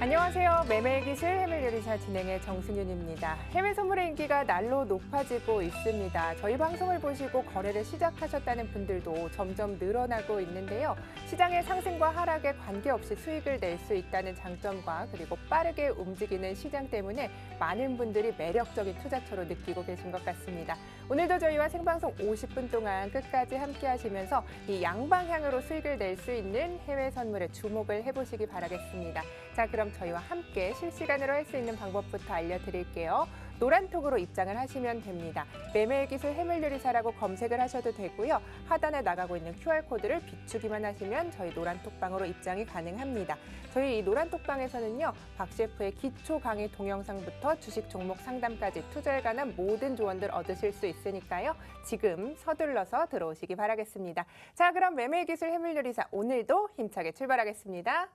안녕하세요. 매매기술 해밀요리사 진행의 정승윤입니다. 해외 선물의 인기가 날로 높아지고 있습니다. 저희 방송을 보시고 거래를 시작하셨다는 분들도 점점 늘어나고 있는데요. 시장의 상승과 하락에 관계없이 수익을 낼 수 있다는 장점과 그리고 빠르게 움직이는 시장 때문에 많은 분들이 매력적인 투자처로 느끼고 계신 것 같습니다. 오늘도 저희와 생방송 50분 동안 끝까지 함께 하시면서 이 양방향으로 수익을 낼 수 있는 해외 선물에 주목을 해보시기 바라겠습니다. 자, 그럼 저희와 함께 실시간으로 할 수 있는 방법부터 알려드릴게요. 노란톡으로 입장을 하시면 됩니다. 매매기술 해밀요리사라고 검색을 하셔도 되고요. 하단에 나가고 있는 QR코드를 비추기만 하시면 저희 노란톡방으로 입장이 가능합니다. 저희 이 노란톡방에서는요. 박 셰프의 기초 강의 동영상부터 주식 종목 상담까지 투자에 관한 모든 조언들 얻으실 수 있으니까요. 지금 서둘러서 들어오시기 바라겠습니다. 자, 그럼 매매기술 해밀요리사 오늘도 힘차게 출발하겠습니다.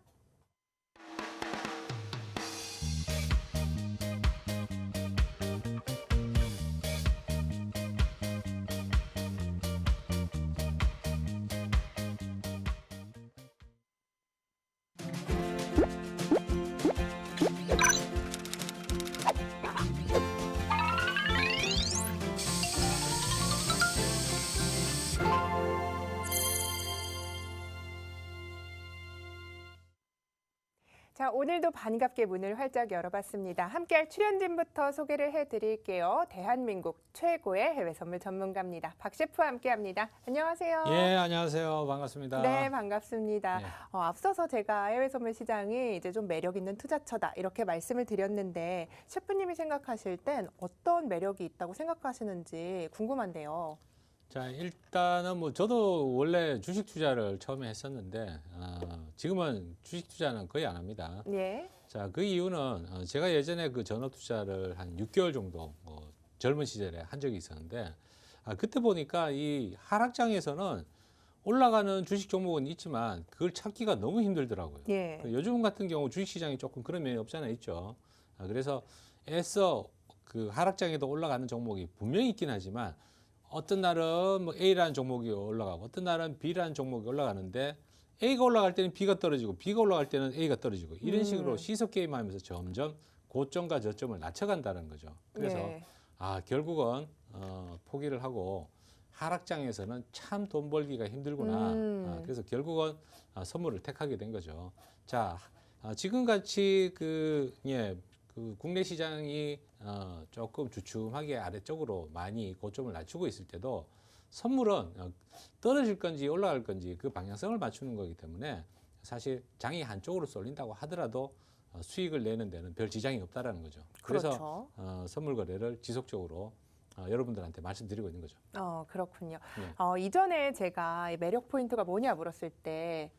자, 오늘도 반갑게 문을 활짝 열어봤습니다. 함께할 출연진부터 소개를 해드릴게요. 대한민국 최고의 해외 선물 전문가입니다. 박 셰프와 함께합니다. 안녕하세요. 예, 안녕하세요. 반갑습니다. 네, 반갑습니다. 네. 앞서서 제가 해외 선물 시장이 이제 좀 매력 있는 투자처다 이렇게 말씀을 드렸는데 셰프님이 생각하실 땐 어떤 매력이 있다고 생각하시는지 궁금한데요. 자, 일단은 뭐 저도 원래 주식 투자를 처음에 했었는데 지금은 주식 투자는 거의 안 합니다. 예. 자, 그 이유는 제가 예전에 그 전업 투자를 한 6개월 정도 젊은 시절에 한 적이 있었는데 그때 보니까 이 하락장에서는 올라가는 주식 종목은 있지만 그걸 찾기가 너무 힘들더라고요. 예. 요즘 같은 경우 주식 시장이 조금 그런 면이 없잖아 있죠. 그래서 애써 그 하락장에도 올라가는 종목이 분명히 있긴 하지만 어떤 날은 뭐 A라는 종목이 올라가고 어떤 날은 B라는 종목이 올라가는데 A가 올라갈 때는 B가 떨어지고 B가 올라갈 때는 A가 떨어지고 이런 식으로 시소 게임하면서 점점 고점과 저점을 낮춰간다는 거죠. 그래서 예. 결국은 포기를 하고 하락장에서는 참 돈 벌기가 힘들구나. 그래서 결국은 선물을 택하게 된 거죠. 자, 지금같이 그 국내 시장이 조금 주춤하게 아래쪽으로 많이 고점을 낮추고 있을 때도 선물은 떨어질 건지 올라갈 건지 그 방향성을 맞추는 거기 때문에 사실 장이 한쪽으로 쏠린다고 하더라도 수익을 내는 데는 별 지장이 없다라는 거죠. 그래서 그렇죠. 선물 거래를 지속적으로 여러분들한테 말씀드리고 있는 거죠. 그렇군요. 네. 이전에 제가 매력 포인트가 뭐냐 물었을 때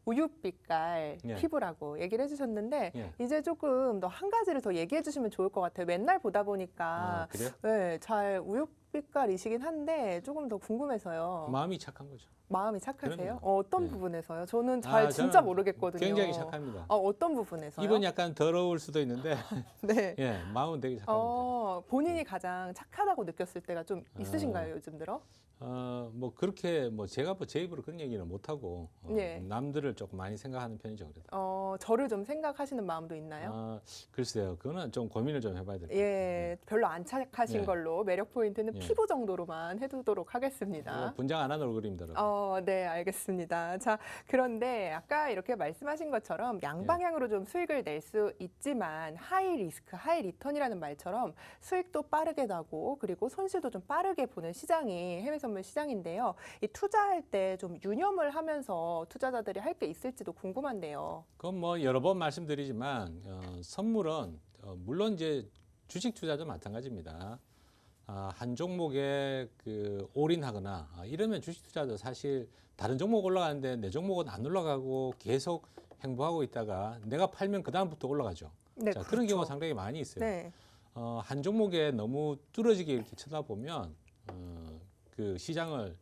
우윳빛깔 예. 피부라고 얘기를 해주셨는데 예. 이제 조금 더 한 가지를 더 얘기해 주시면 좋을 것 같아요. 맨날 보다 보니까 그래요? 네, 잘 우윳빛깔이시긴 한데 조금 더 궁금해서요. 마음이 착한 거죠. 마음이 착하세요? 그럼요. 어떤 네. 부분에서요? 저는 진짜 저는 모르겠거든요. 굉장히 착합니다. 어떤 부분에서요? 입은 약간 더러울 수도 있는데 네. 예, 마음은 되게 착합니다. 본인이 가장 착하다고 느꼈을 때가 좀 있으신가요, 요즘 들어? 뭐 그렇게 뭐 제가 뭐 제 입으로 그런 얘기는 못 하고 예. 남들을 조금 많이 생각하는 편이죠, 그래도. 저를 좀 생각하시는 마음도 있나요? 글쎄요, 그거는 좀 고민을 좀 해봐야 될 것 같아요. 예, 별로 안 착하신 예. 걸로 매력 포인트는 예. 피부 정도로만 해두도록 하겠습니다. 분장 안 한 얼굴입니다. 네, 알겠습니다. 자, 그런데 아까 이렇게 말씀하신 것처럼 양방향으로 좀 수익을 낼 수 있지만 하이 리스크, 하이 리턴이라는 말처럼 수익도 빠르게 나고 그리고 손실도 좀 빠르게 보는 시장이 해외 선물 시장인데요. 이 투자할 때 좀 유념을 하면서 투자자들이 할 게 있을지도 궁금한데요. 그건 뭐 여러 번 말씀드리지만 선물은 물론 이제 주식 투자도 마찬가지입니다. 한 종목에 그 올인하거나 이러면 주식 투자도 사실 다른 종목 올라가는데 내 종목은 안 올라가고 계속 행보하고 있다가 내가 팔면 그 다음부터 올라가죠. 네, 자, 그렇죠. 그런 경우가 상당히 많이 있어요. 네. 한 종목에 너무 뚫어지게 이렇게 쳐다보면 그 시장을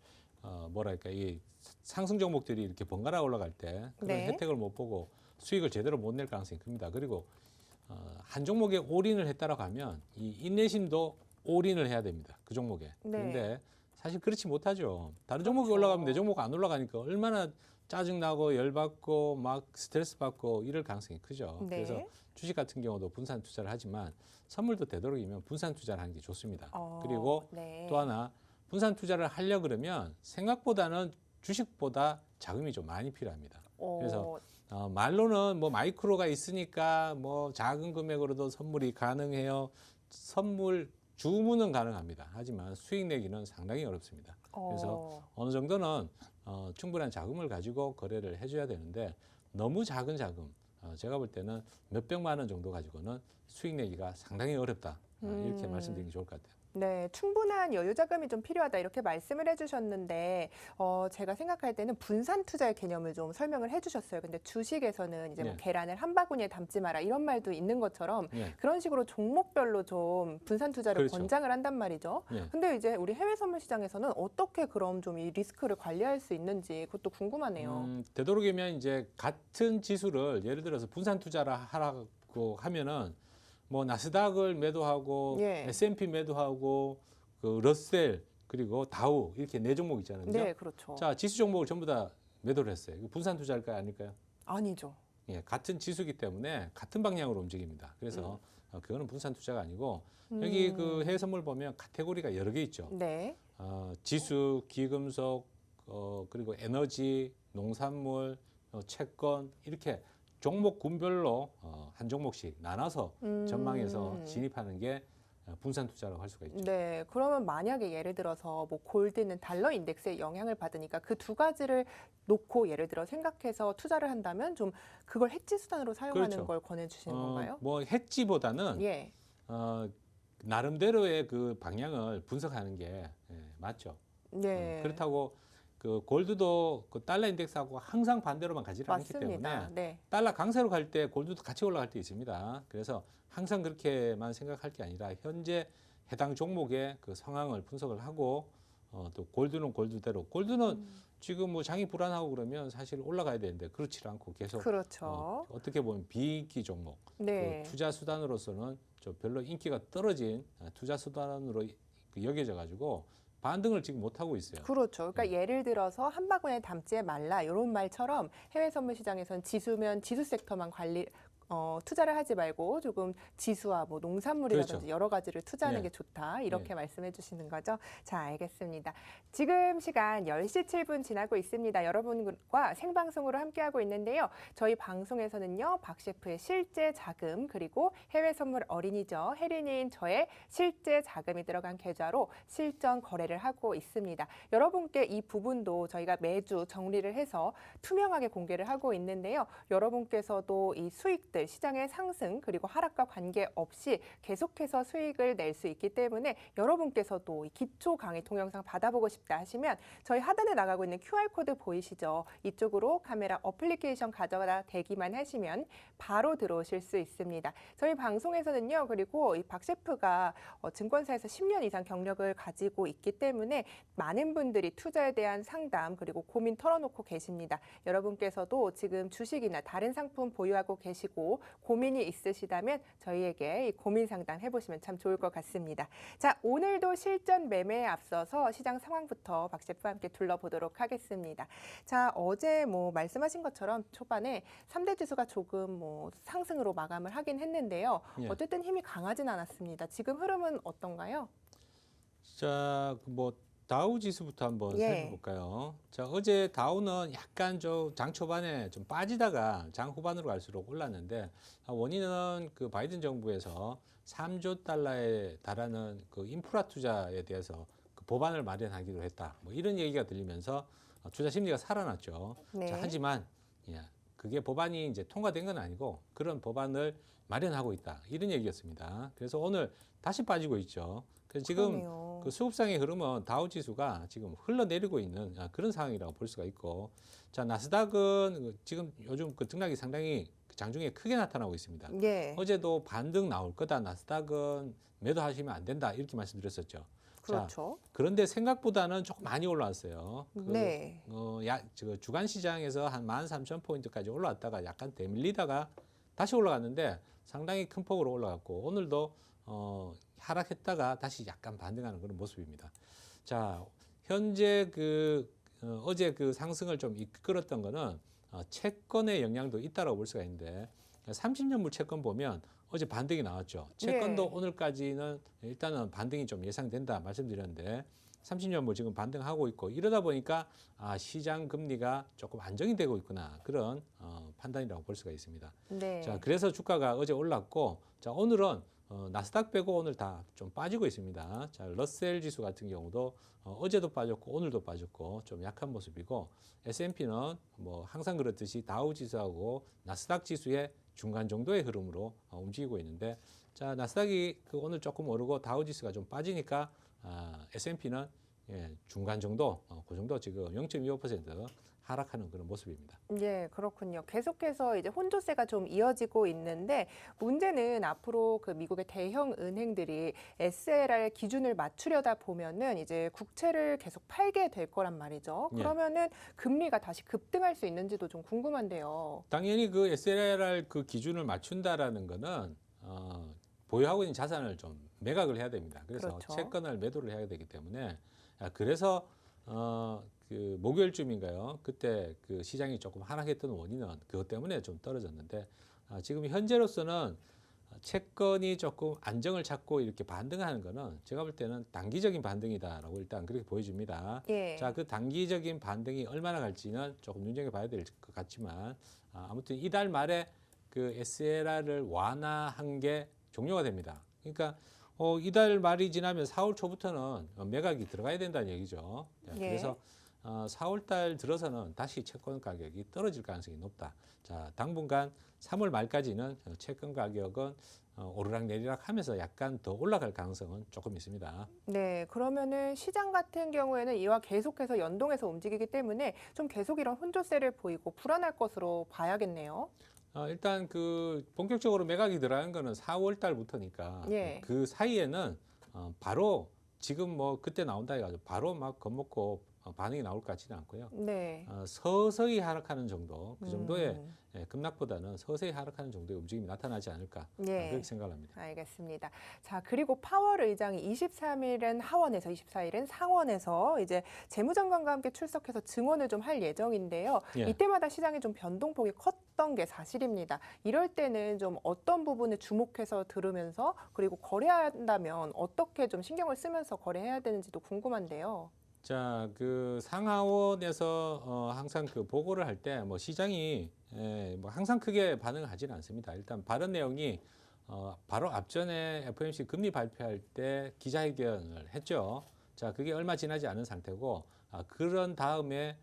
뭐랄까 이 상승 종목들이 이렇게 번갈아 올라갈 때 그런 네. 혜택을 못 보고 수익을 제대로 못 낼 가능성이 큽니다. 그리고 한 종목에 올인을 했다라고 하면 이 인내심도 올인을 해야 됩니다. 그 종목에. 네. 그런데 사실 그렇지 못하죠. 다른 종목이 그렇죠. 올라가면 내 종목 안 올라가니까 얼마나 짜증나고 열받고 막 스트레스 받고 이럴 가능성이 크죠. 네. 그래서 주식 같은 경우도 분산 투자를 하지만 선물도 되도록이면 분산 투자를 하는 게 좋습니다. 그리고 네. 또 하나 분산 투자를 하려 그러면 생각보다는 주식보다 자금이 좀 많이 필요합니다. 그래서 말로는 뭐 마이크로가 있으니까 뭐 작은 금액으로도 선물이 가능해요. 선물 주문은 가능합니다. 하지만 수익 내기는 상당히 어렵습니다. 그래서 어느 정도는 충분한 자금을 가지고 거래를 해줘야 되는데 너무 작은 자금, 제가 볼 때는 몇백만 원 정도 가지고는 수익 내기가 상당히 어렵다. 이렇게 말씀드리는 게 좋을 것 같아요. 네, 충분한 여유 자금이 좀 필요하다 이렇게 말씀을 해주셨는데 제가 생각할 때는 분산 투자의 개념을 좀 설명을 해주셨어요. 근데 주식에서는 이제 뭐 네. 계란을 한 바구니에 담지 마라 이런 말도 있는 것처럼 네. 그런 식으로 종목별로 좀 분산 투자를 그렇죠. 권장을 한단 말이죠. 네. 근데 이제 우리 해외 선물 시장에서는 어떻게 그럼 좀 이 리스크를 관리할 수 있는지 그것도 궁금하네요. 되도록이면 이제 같은 지수를 예를 들어서 분산 투자를 하라고 하면은 뭐 나스닥을 매도하고 예. S&P 매도하고 그 러셀 그리고 다우 이렇게 네 종목 있잖아요. 그죠? 네, 그렇죠. 자, 지수 종목을 전부 다 매도를 했어요. 이거 분산 투자일까요, 아닐까요? 아니죠. 예, 같은 지수기 때문에 같은 방향으로 움직입니다. 그래서 그거는 분산 투자가 아니고 여기 그 해외 선물 보면 카테고리가 여러 개 있죠. 네. 지수, 기금속, 그리고 에너지, 농산물, 채권 이렇게 종목 군별로 한 종목씩 나눠서 전망해서 진입하는 게 분산 투자라고 할 수가 있죠. 네, 그러면 만약에 예를 들어서 뭐 골드는 달러 인덱스에 영향을 받으니까 그 두 가지를 놓고 예를 들어 생각해서 투자를 한다면 좀 그걸 해지 수단으로 사용하는 그렇죠. 걸 권해주시는 건가요? 뭐 해지보다는 예. 나름대로의 그 방향을 분석하는 게 맞죠. 네. 그렇다고 그 골드도 그 달러 인덱스하고 항상 반대로만 가지를 않기 맞습니다. 때문에 네. 달러 강세로 갈 때 골드도 같이 올라갈 때 있습니다. 그래서 항상 그렇게만 생각할 게 아니라 현재 해당 종목의 그 상황을 분석을 하고 또 골드는 골드대로 골드는 지금 뭐 장이 불안하고 그러면 사실 올라가야 되는데 그렇지 않고 계속 그렇죠. 어떻게 보면 비인기 종목 네. 그 투자 수단으로서는 좀 별로 인기가 떨어진 투자 수단으로 여겨져 가지고 반등을 지금 못 하고 있어요. 그렇죠. 그러니까 예를 들어서 한 바구니에 담지 말라 이런 말처럼 해외 선물 시장에서는 지수면 지수 섹터만 투자를 하지 말고 조금 지수와 뭐 농산물이라든지 그렇죠. 여러 가지를 투자하는 네. 게 좋다 이렇게 네. 말씀해 주시는 거죠. 자, 알겠습니다. 지금 시간 10시 7분 지나고 있습니다. 여러분과 생방송으로 함께하고 있는데요. 저희 방송에서는요. 박 셰프의 실제 자금 그리고 해외 선물 어린이죠. 혜린이인 저의 실제 자금이 들어간 계좌로 실전 거래를 하고 있습니다. 여러분께 이 부분도 저희가 매주 정리를 해서 투명하게 공개를 하고 있는데요. 여러분께서도 이 수익들 시장의 상승 그리고 하락과 관계없이 계속해서 수익을 낼 수 있기 때문에 여러분께서도 이 기초 강의 동영상 받아보고 싶다 하시면 저희 하단에 나가고 있는 QR코드 보이시죠? 이쪽으로 카메라 어플리케이션 가져다 대기만 하시면 바로 들어오실 수 있습니다. 저희 방송에서는요. 그리고 이 박 셰프가 증권사에서 10년 이상 경력을 가지고 있기 때문에 많은 분들이 투자에 대한 상담 그리고 고민 털어놓고 계십니다. 여러분께서도 지금 주식이나 다른 상품 보유하고 계시고 고민이 있으시다면 저희에게 이 고민 상담 해보시면 참 좋을 것 같습니다. 자, 오늘도 실전 매매에 앞서서 시장 상황부터 박 셰프와 함께 둘러보도록 하겠습니다. 자, 어제 뭐 말씀하신 것처럼 초반에 3대 지수가 조금 뭐 상승으로 마감을 하긴 했는데요. 예. 어쨌든 힘이 강하진 않았습니다. 지금 흐름은 어떤가요? 자, 뭐 다우 지수부터 한번 예. 살펴볼까요? 자, 어제 다우는 약간 장 초반에 좀 빠지다가 장 후반으로 갈수록 올랐는데 원인은 그 바이든 정부에서 3조 달러에 달하는 그 인프라 투자에 대해서 그 법안을 마련하기로 했다. 뭐 이런 얘기가 들리면서 투자 심리가 살아났죠. 네. 자, 하지만 그게 법안이 이제 통과된 건 아니고 그런 법안을 마련하고 있다. 이런 얘기였습니다. 그래서 오늘 다시 빠지고 있죠. 그래서 지금 그러네요. 그 수급상의 흐름은 다우 지수가 지금 흘러내리고 있는 그런 상황이라고 볼 수가 있고, 자, 나스닥은 지금 요즘 그 등락이 상당히 장중에 크게 나타나고 있습니다. 예. 어제도 반등 나올 거다. 나스닥은 매도하시면 안 된다. 이렇게 말씀드렸었죠. 그렇죠. 자, 그런데 생각보다는 조금 많이 올라왔어요. 네. 주간 시장에서 한 13,000포인트까지 올라왔다가 약간 대밀리다가 다시 올라갔는데 상당히 큰 폭으로 올라갔고 오늘도 하락했다가 다시 약간 반등하는 그런 모습입니다. 자, 현재 어제 그 상승을 좀 이끌었던 거는 채권의 영향도 있다라고 볼 수가 있는데 30년물 채권 보면 어제 반등이 나왔죠. 채권도 네. 오늘까지는 일단은 반등이 좀 예상된다 말씀드렸는데 30년물 지금 반등하고 있고 이러다 보니까 시장 금리가 조금 안정이 되고 있구나 그런 판단이라고 볼 수가 있습니다. 네. 자, 그래서 주가가 어제 올랐고 자, 오늘은 나스닥 빼고 오늘 다 좀 빠지고 있습니다. 자, 러셀 지수 같은 경우도 어제도 빠졌고 오늘도 빠졌고 좀 약한 모습이고 S&P는 뭐 항상 그렇듯이 다우 지수하고 나스닥 지수의 중간 정도의 흐름으로 움직이고 있는데 자, 나스닥이 오늘 조금 오르고 다우 지수가 좀 빠지니까 S&P는 중간 정도, 그 정도 지금 0.25% 하락하는 그런 모습입니다. 예, 그렇군요. 계속해서 이제 혼조세가 좀 이어지고 있는데 문제는 앞으로 그 미국의 대형 은행들이 SLR 기준을 맞추려다 보면은 이제 국채를 계속 팔게 될 거란 말이죠. 예. 그러면은 금리가 다시 급등할 수 있는지도 좀 궁금한데요. 당연히 그 SLR 그 기준을 맞춘다라는 거는 보유하고 있는 자산을 좀 매각을 해야 됩니다. 그래서 그렇죠. 채권을 매도를 해야 되기 때문에 그래서 그 목요일쯤인가요? 그때 그 시장이 조금 하락했던 원인은 그것 때문에 좀 떨어졌는데 지금 현재로서는 채권이 조금 안정을 찾고 이렇게 반등하는 거는 제가 볼 때는 단기적인 반등이다라고 일단 그렇게 보여집니다. 예. 자, 그 단기적인 반등이 얼마나 갈지는 조금 눈여겨봐야 될 것 같지만 아무튼 이달 말에 그 SLR을 완화한 게 종료가 됩니다. 그러니까 이달 말이 지나면 4월 초부터는 매각이 들어가야 된다는 얘기죠. 네, 예. 그래서 4월 달 들어서는 다시 채권 가격이 떨어질 가능성이 높다. 자, 당분간 3월 말까지는 채권 가격은 오르락 내리락 하면서 약간 더 올라갈 가능성은 조금 있습니다. 네, 그러면은 시장 같은 경우에는 이와 계속해서 연동해서 움직이기 때문에 좀 계속 이런 혼조세를 보이고 불안할 것으로 봐야겠네요. 일단 그 본격적으로 매각이 들어간 거는 4월 달부터니까 예. 그 사이에는 바로 지금 뭐 그때 나온다 해가지고 바로 막 겁먹고 반응이 나올 것 같지는 않고요. 네. 서서히 하락하는 정도, 그 정도의 음. 급락보다는 서서히 하락하는 정도의 움직임이 나타나지 않을까 예. 그렇게 생각을 합니다. 알겠습니다. 자, 그리고 파월 의장이 23일은 하원에서 24일은 상원에서 이제 재무장관과 함께 출석해서 증언을 좀 할 예정인데요. 예. 이때마다 시장이 좀 변동폭이 컸던 게 사실입니다. 이럴 때는 좀 어떤 부분에 주목해서 들으면서 그리고 거래한다면 어떻게 좀 신경을 쓰면서 거래해야 되는지도 궁금한데요. 자, 그 상하원에서 항상 그 보고를 할 때 뭐 시장이 뭐 항상 크게 반응을 하지는 않습니다. 일단 발언 내용이 바로 앞전에 FOMC 금리 발표할 때 기자회견을 했죠. 자, 그게 얼마 지나지 않은 상태고 그런 다음에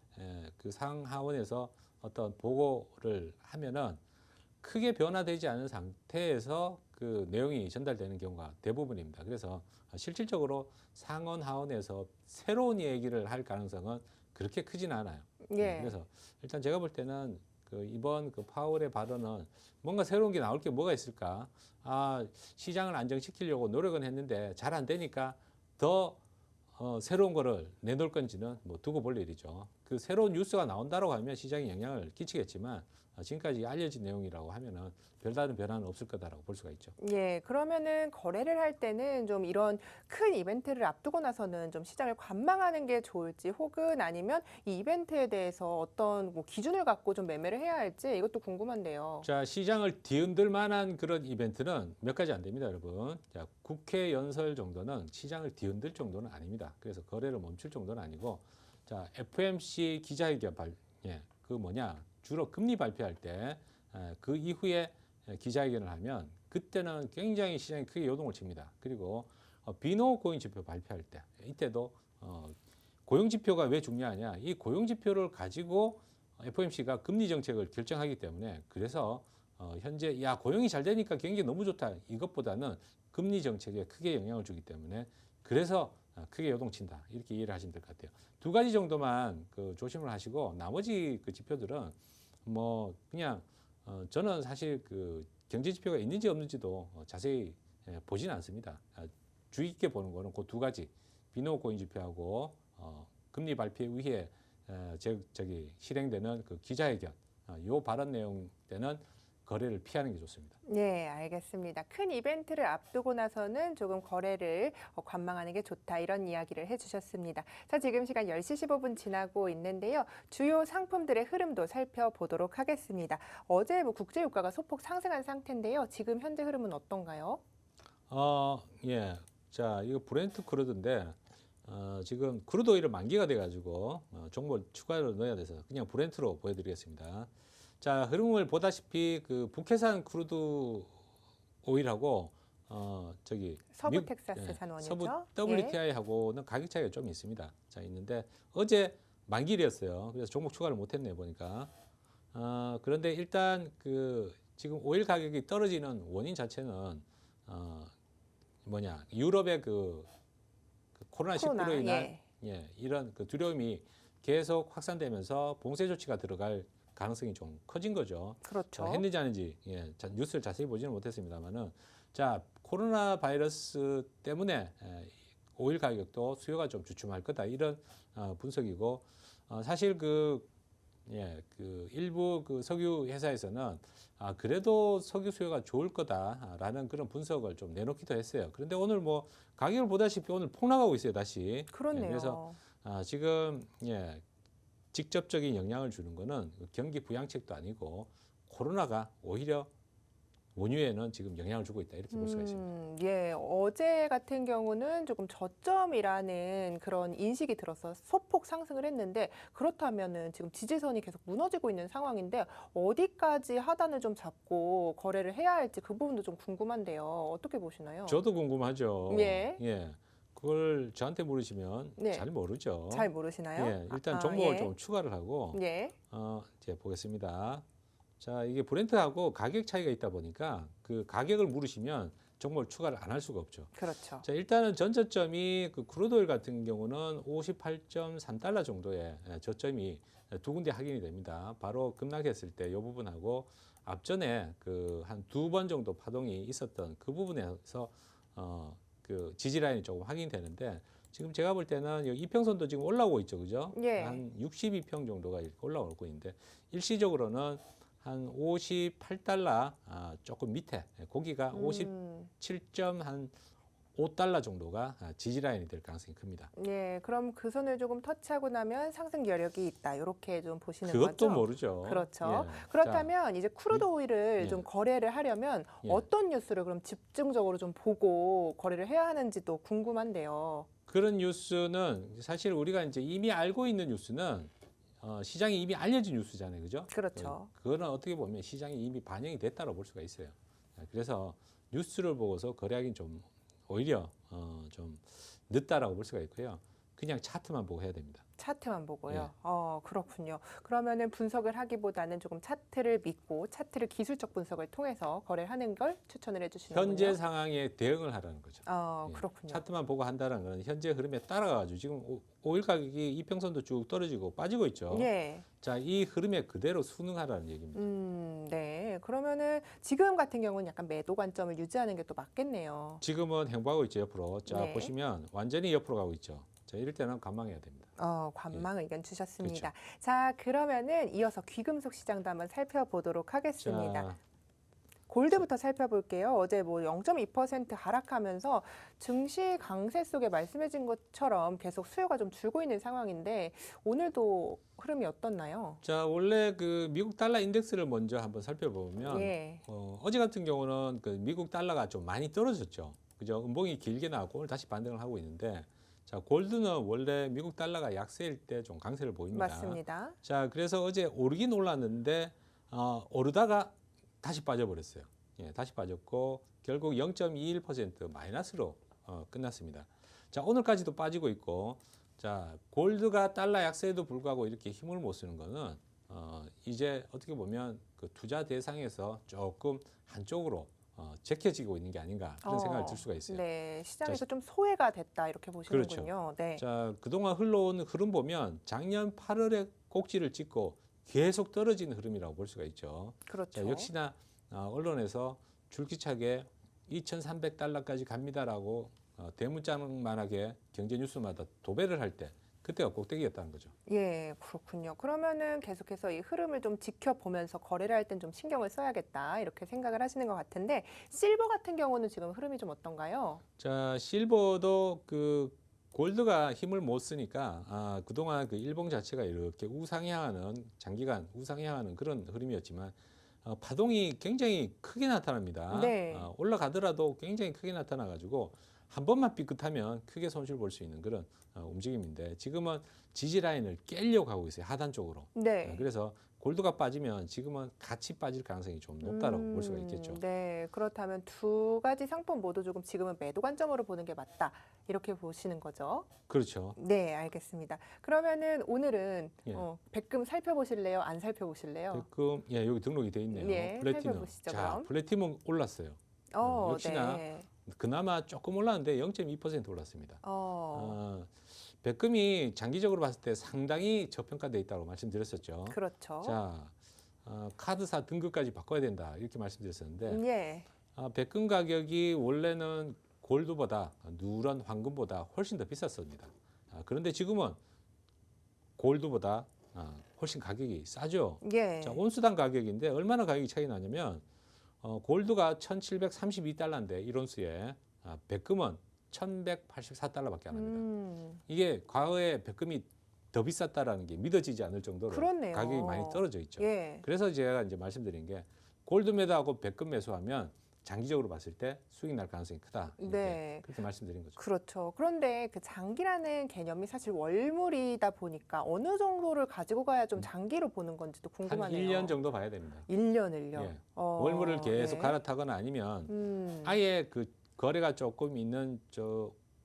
그 상하원에서 어떤 보고를 하면은 크게 변화되지 않은 상태에서 그 내용이 전달되는 경우가 대부분입니다. 그래서 실질적으로 상원 하원에서 새로운 얘기를 할 가능성은 그렇게 크지는 않아요. 예. 그래서 일단 제가 볼 때는 그 이번 그 파월의 발언은 뭔가 새로운 게 나올 게 뭐가 있을까? 시장을 안정시키려고 노력은 했는데 잘 안 되니까 더 새로운 거를 내놓을 건지는 뭐 두고 볼 일이죠. 그 새로운 뉴스가 나온다고 하면 시장에 영향을 끼치겠지만 지금까지 알려진 내용이라고 하면은 별다른 변화는 없을 거다라고 볼 수가 있죠. 예, 그러면은 거래를 할 때는 좀 이런 큰 이벤트를 앞두고 나서는 좀 시장을 관망하는 게 좋을지 혹은 아니면 이 이벤트에 대해서 어떤 뭐 기준을 갖고 좀 매매를 해야 할지 이것도 궁금한데요. 자, 시장을 뒤흔들 만한 그런 이벤트는 몇 가지 안 됩니다, 여러분. 자, 국회 연설 정도는 시장을 뒤흔들 정도는 아닙니다. 그래서 거래를 멈출 정도는 아니고, 자, FOMC 기자회견 그 뭐냐, 주로 금리 발표할 때 그 이후에 기자회견을 하면 그때는 굉장히 시장이 크게 요동을 칩니다. 그리고 비노 고용 지표 발표할 때 이때도 고용 지표가 왜 중요하냐? 이 고용 지표를 가지고 FOMC가 금리 정책을 결정하기 때문에 그래서 현재 고용이 잘 되니까 경기 너무 좋다 이것보다는 금리 정책에 크게 영향을 주기 때문에 그래서 크게 요동친다 이렇게 이해를 하시면 될 것 같아요. 두 가지 정도만 그 조심을 하시고 나머지 그 지표들은 뭐 그냥 저는 사실 그 경제 지표가 있는지 없는지도 자세히 보지는 않습니다. 주의 깊게 보는 거는 그 두 가지 비노 고용 지표하고 금리 발표에 의해 저기 실행되는 그 기자회견 요 발언 내용 때는 거래를 피하는 게 좋습니다. 네, 알겠습니다. 큰 이벤트를 앞두고 나서는 조금 거래를 관망하는 게 좋다 이런 이야기를 해주셨습니다. 자, 지금 시간 10시 15분 지나고 있는데요. 주요 상품들의 흐름도 살펴보도록 하겠습니다. 어제 국제유가가 소폭 상승한 상태인데요. 지금 현재 흐름은 어떤가요? 예. 자, 이거 브렌트 크루드인데 지금 크루드 오일은 만기가 돼가지고 종목을 추가로 넣어야 돼서 그냥 브렌트로 보여드리겠습니다. 자, 흐름을 보다시피 그 북해산 크루드 오일하고 저기 서부 텍사스산 원유죠. 서부 WTI하고는 가격 차이가 좀 있습니다. 자, 있는데 어제 만기일이었어요. 그래서 종목 추가를 못했네요 보니까. 그런데 일단 그 지금 오일 가격이 떨어지는 원인 자체는 유럽의 그 코로나 19로 인한 이런 그 두려움이 계속 확산되면서 봉쇄 조치가 들어갈 가능성이 좀 커진 거죠. 그렇죠. 했는지 아닌지 뉴스를 자세히 보지는 못했습니다만은 자, 코로나 바이러스 때문에 오일 가격도 수요가 좀 주춤할 거다 이런 분석이고 사실 그 일부 그 석유 회사에서는 그래도 석유 수요가 좋을 거다라는 그런 분석을 좀 내놓기도 했어요. 그런데 오늘 뭐 가격을 보다시피 오늘 폭락하고 있어요, 다시. 그렇네요. 그래서 지금 직접적인 영향을 주는 거는 경기 부양책도 아니고 코로나가 오히려 원유에는 지금 영향을 주고 있다 이렇게 볼 수가 있습니다. 예, 어제 같은 경우는 조금 저점이라는 그런 인식이 들어서 소폭 상승을 했는데 그렇다면은 지금 지지선이 계속 무너지고 있는 상황인데 어디까지 하단을 좀 잡고 거래를 해야 할지 그 부분도 좀 궁금한데요. 어떻게 보시나요? 저도 궁금하죠. 예. 그걸 저한테 물으시면 네. 잘 모르죠. 잘 모르시나요? 일단 종목을 좀 추가를 하고 이제 보겠습니다. 자, 이게 브렌트하고 가격 차이가 있다 보니까 그 가격을 물으시면 종목을 추가를 안 할 수가 없죠. 그렇죠. 자, 일단은 전저점이 그 크루드오일 같은 경우는 58.3달러 정도의 저점이 두 군데 확인이 됩니다. 바로 급락했을 때 이 부분하고 앞전에 그 한 두 번 정도 파동이 있었던 그 부분에서 그 지지 라인이 조금 확인되는데 지금 제가 볼 때는 여기 이평선도 지금 올라오고 있죠, 그죠? 한 62평 정도가 이렇게 올라오고 있는데 일시적으로는 한 58달러 조금 밑에 거기가 57.5달러 정도가 지지 라인이 될 가능성이 큽니다. 예, 그럼 그 선을 조금 터치하고 나면 상승 여력이 있다. 이렇게 좀 보시는 그것도 거죠? 모르죠. 그렇죠. 그렇다면 이제 크루드 오일을 좀 거래를 하려면 어떤 뉴스를 그럼 집중적으로 좀 보고 거래를 해야 하는지도 궁금한데요. 그런 뉴스는 사실 우리가 이제 이미 알고 있는 뉴스는 시장이 이미 알려진 뉴스잖아요, 그죠? 그렇죠. 그거는 어떻게 보면 시장이 이미 반영이 됐다고 볼 수가 있어요. 그래서 뉴스를 보고서 거래하기는 좀 오히려 좀 늦다라고 볼 수가 있고요. 그냥 차트만 보고 해야 됩니다. 차트만 보고요. 그렇군요. 그러면은 분석을 하기보다는 조금 차트를 믿고 차트를 기술적 분석을 통해서 거래하는 걸 추천을 해주시는 거예요. 현재 상황에 대응을 하라는 거죠. 그렇군요. 차트만 보고 한다는 건 현재 흐름에 따라가지고 지금 오일 가격이 이평선도 쭉 떨어지고 빠지고 있죠. 자, 이 흐름에 그대로 순응하라는 얘기입니다. 네. 그러면은 지금 같은 경우는 약간 매도 관점을 유지하는 게 또 맞겠네요. 지금은 행보하고 있죠, 옆으로. 자, 보시면 완전히 옆으로 가고 있죠. 자, 이럴 때는 관망해야 됩니다. 관망 의견 주셨습니다. 그렇죠. 자, 그러면은 이어서 귀금속 시장도 한번 살펴보도록 하겠습니다. 자, 골드부터 살펴볼게요. 어제 뭐 0.2% 하락하면서 증시 강세 속에 말씀해진 것처럼 계속 수요가 좀 줄고 있는 상황인데 오늘도 흐름이 어떻나요? 자, 원래 그 미국 달러 인덱스를 먼저 한번 살펴보면 어제 같은 경우는 그 미국 달러가 좀 많이 떨어졌죠. 그죠? 음봉이 길게 나왔고 오늘 다시 반등을 하고 있는데 자, 골드는 원래 미국 달러가 약세일 때 좀 강세를 보입니다. 맞습니다. 자, 그래서 어제 오르긴 올랐는데 오르다가 다시 빠져버렸어요. 다시 빠졌고 결국 0.21% 마이너스로 끝났습니다. 자, 오늘까지도 빠지고 있고 자, 골드가 달러 약세에도 불구하고 이렇게 힘을 못 쓰는 거는 이제 어떻게 보면 그 투자 대상에서 조금 한쪽으로 제껴지고 있는 게 아닌가 그런 생각을 들 수가 있어요. 네, 시장에서 좀 소외가 됐다 이렇게 보시는군요. 그렇죠. 네. 자, 그동안 흘러온 흐름 보면 작년 8월에 꼭지를 찍고 계속 떨어지는 흐름이라고 볼 수가 있죠. 그렇죠. 자, 역시나 언론에서 줄기차게 2,300달러까지 갑니다라고 대문짝만하게 경제 뉴스마다 도배를 할 때 그때가 꼭대기였다는 거죠. 예, 그렇군요. 그러면은 계속해서 이 흐름을 좀 지켜보면서 거래를 할 땐 좀 신경을 써야겠다 이렇게 생각을 하시는 것 같은데 실버 같은 경우는 지금 흐름이 좀 어떤가요? 자, 실버도 그 골드가 힘을 못 쓰니까 그동안 그 일봉 자체가 이렇게 우상향하는 장기간 우상향하는 그런 흐름이었지만 파동이 굉장히 크게 나타납니다. 네. 올라가더라도 굉장히 크게 나타나 가지고 한 번만 삐끗하면 크게 손실 볼 수 있는 그런 움직임인데 지금은 지지 라인을 깨려고 하고 있어요. 하단 쪽으로. 네. 그래서 골드가 빠지면 지금은 같이 빠질 가능성이 좀 높다라고 볼 수가 있겠죠. 네, 그렇다면 두 가지 상품 모두 조금 지금은 매도 관점으로 보는 게 맞다. 이렇게 보시는 거죠. 그렇죠. 네, 알겠습니다. 그러면은 오늘은 예. 백금 살펴보실래요? 안 살펴보실래요? 백금 여기 등록이 돼 있네요. 예, 플래티넘. 살펴보시죠, 자, 그럼. 플래티넘 올랐어요. 역시나 네. 그나마 조금 올랐는데 0.2% 올랐습니다. 어, 백금이 장기적으로 봤을 때 상당히 저평가돼 있다고 말씀드렸었죠. 그렇죠. 자, 카드사 등급까지 바꿔야 된다 이렇게 말씀드렸었는데 예. 백금 가격이 원래는 골드보다 누런 황금보다 훨씬 더 비쌌습니다. 그런데 지금은 골드보다 훨씬 가격이 싸죠. 예. 자, 온수당 가격인데 얼마나 가격이 차이 나냐면 골드가 1,732달러인데 1온스에 백금은 1,184달러밖에 안 합니다. 이게 과거에 백금이 더 비쌌다라는 게 믿어지지 않을 정도로 그렇네요. 가격이 많이 떨어져 있죠. 예. 그래서 제가 이제 말씀드린 게 골드 매도하고 백금 매수하면 장기적으로 봤을 때 수익 날 가능성이 크다. 이렇게 네. 그렇게 말씀드린 거죠. 그렇죠. 그런데 그 장기라는 개념이 사실 월물이다 보니까 어느 정도를 가지고 가야 좀 장기로 보는 건지도 한 궁금하네요. 1년 정도 봐야 됩니다. 1년을요? 예. 월물을 계속 네. 갈아타거나 아니면 아예 아예 그 거래가 조금 있는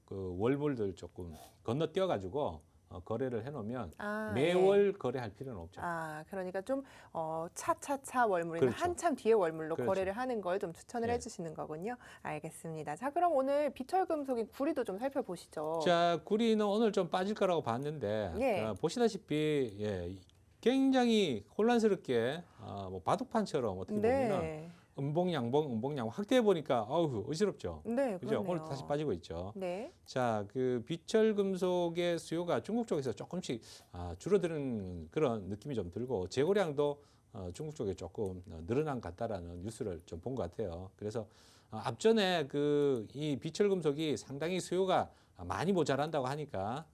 그 월물들 조금 건너뛰어 가지고 거래를 해놓으면 매월 거래할 필요는 없죠. 그러니까 좀 차차차 월물이나 그렇죠. 한참 뒤에 월물로 그렇죠. 거래를 하는 걸 좀 추천을 예. 해주시는 거군요. 알겠습니다. 자, 그럼 오늘 비철금속인 구리도 좀 살펴보시죠. 자, 구리는 오늘 좀 빠질 거라고 봤는데 예. 보시다시피 굉장히 혼란스럽게 뭐 바둑판처럼 어떻게 보면은 네. 음봉 양봉 확대해 보니까 어우 어지럽죠. 네, 그죠? 그렇네요. 오늘 다시 빠지고 있죠. 네. 자, 그 비철 금속의 수요가 중국 쪽에서 조금씩 줄어드는 그런 느낌이 좀 들고 재고량도 중국 쪽에 조금 늘어난 것 같다라는 뉴스를 좀 본 것 같아요. 그래서 앞전에 그 이 비철 금속이 상당히 수요가 많이 모자란다고 하니까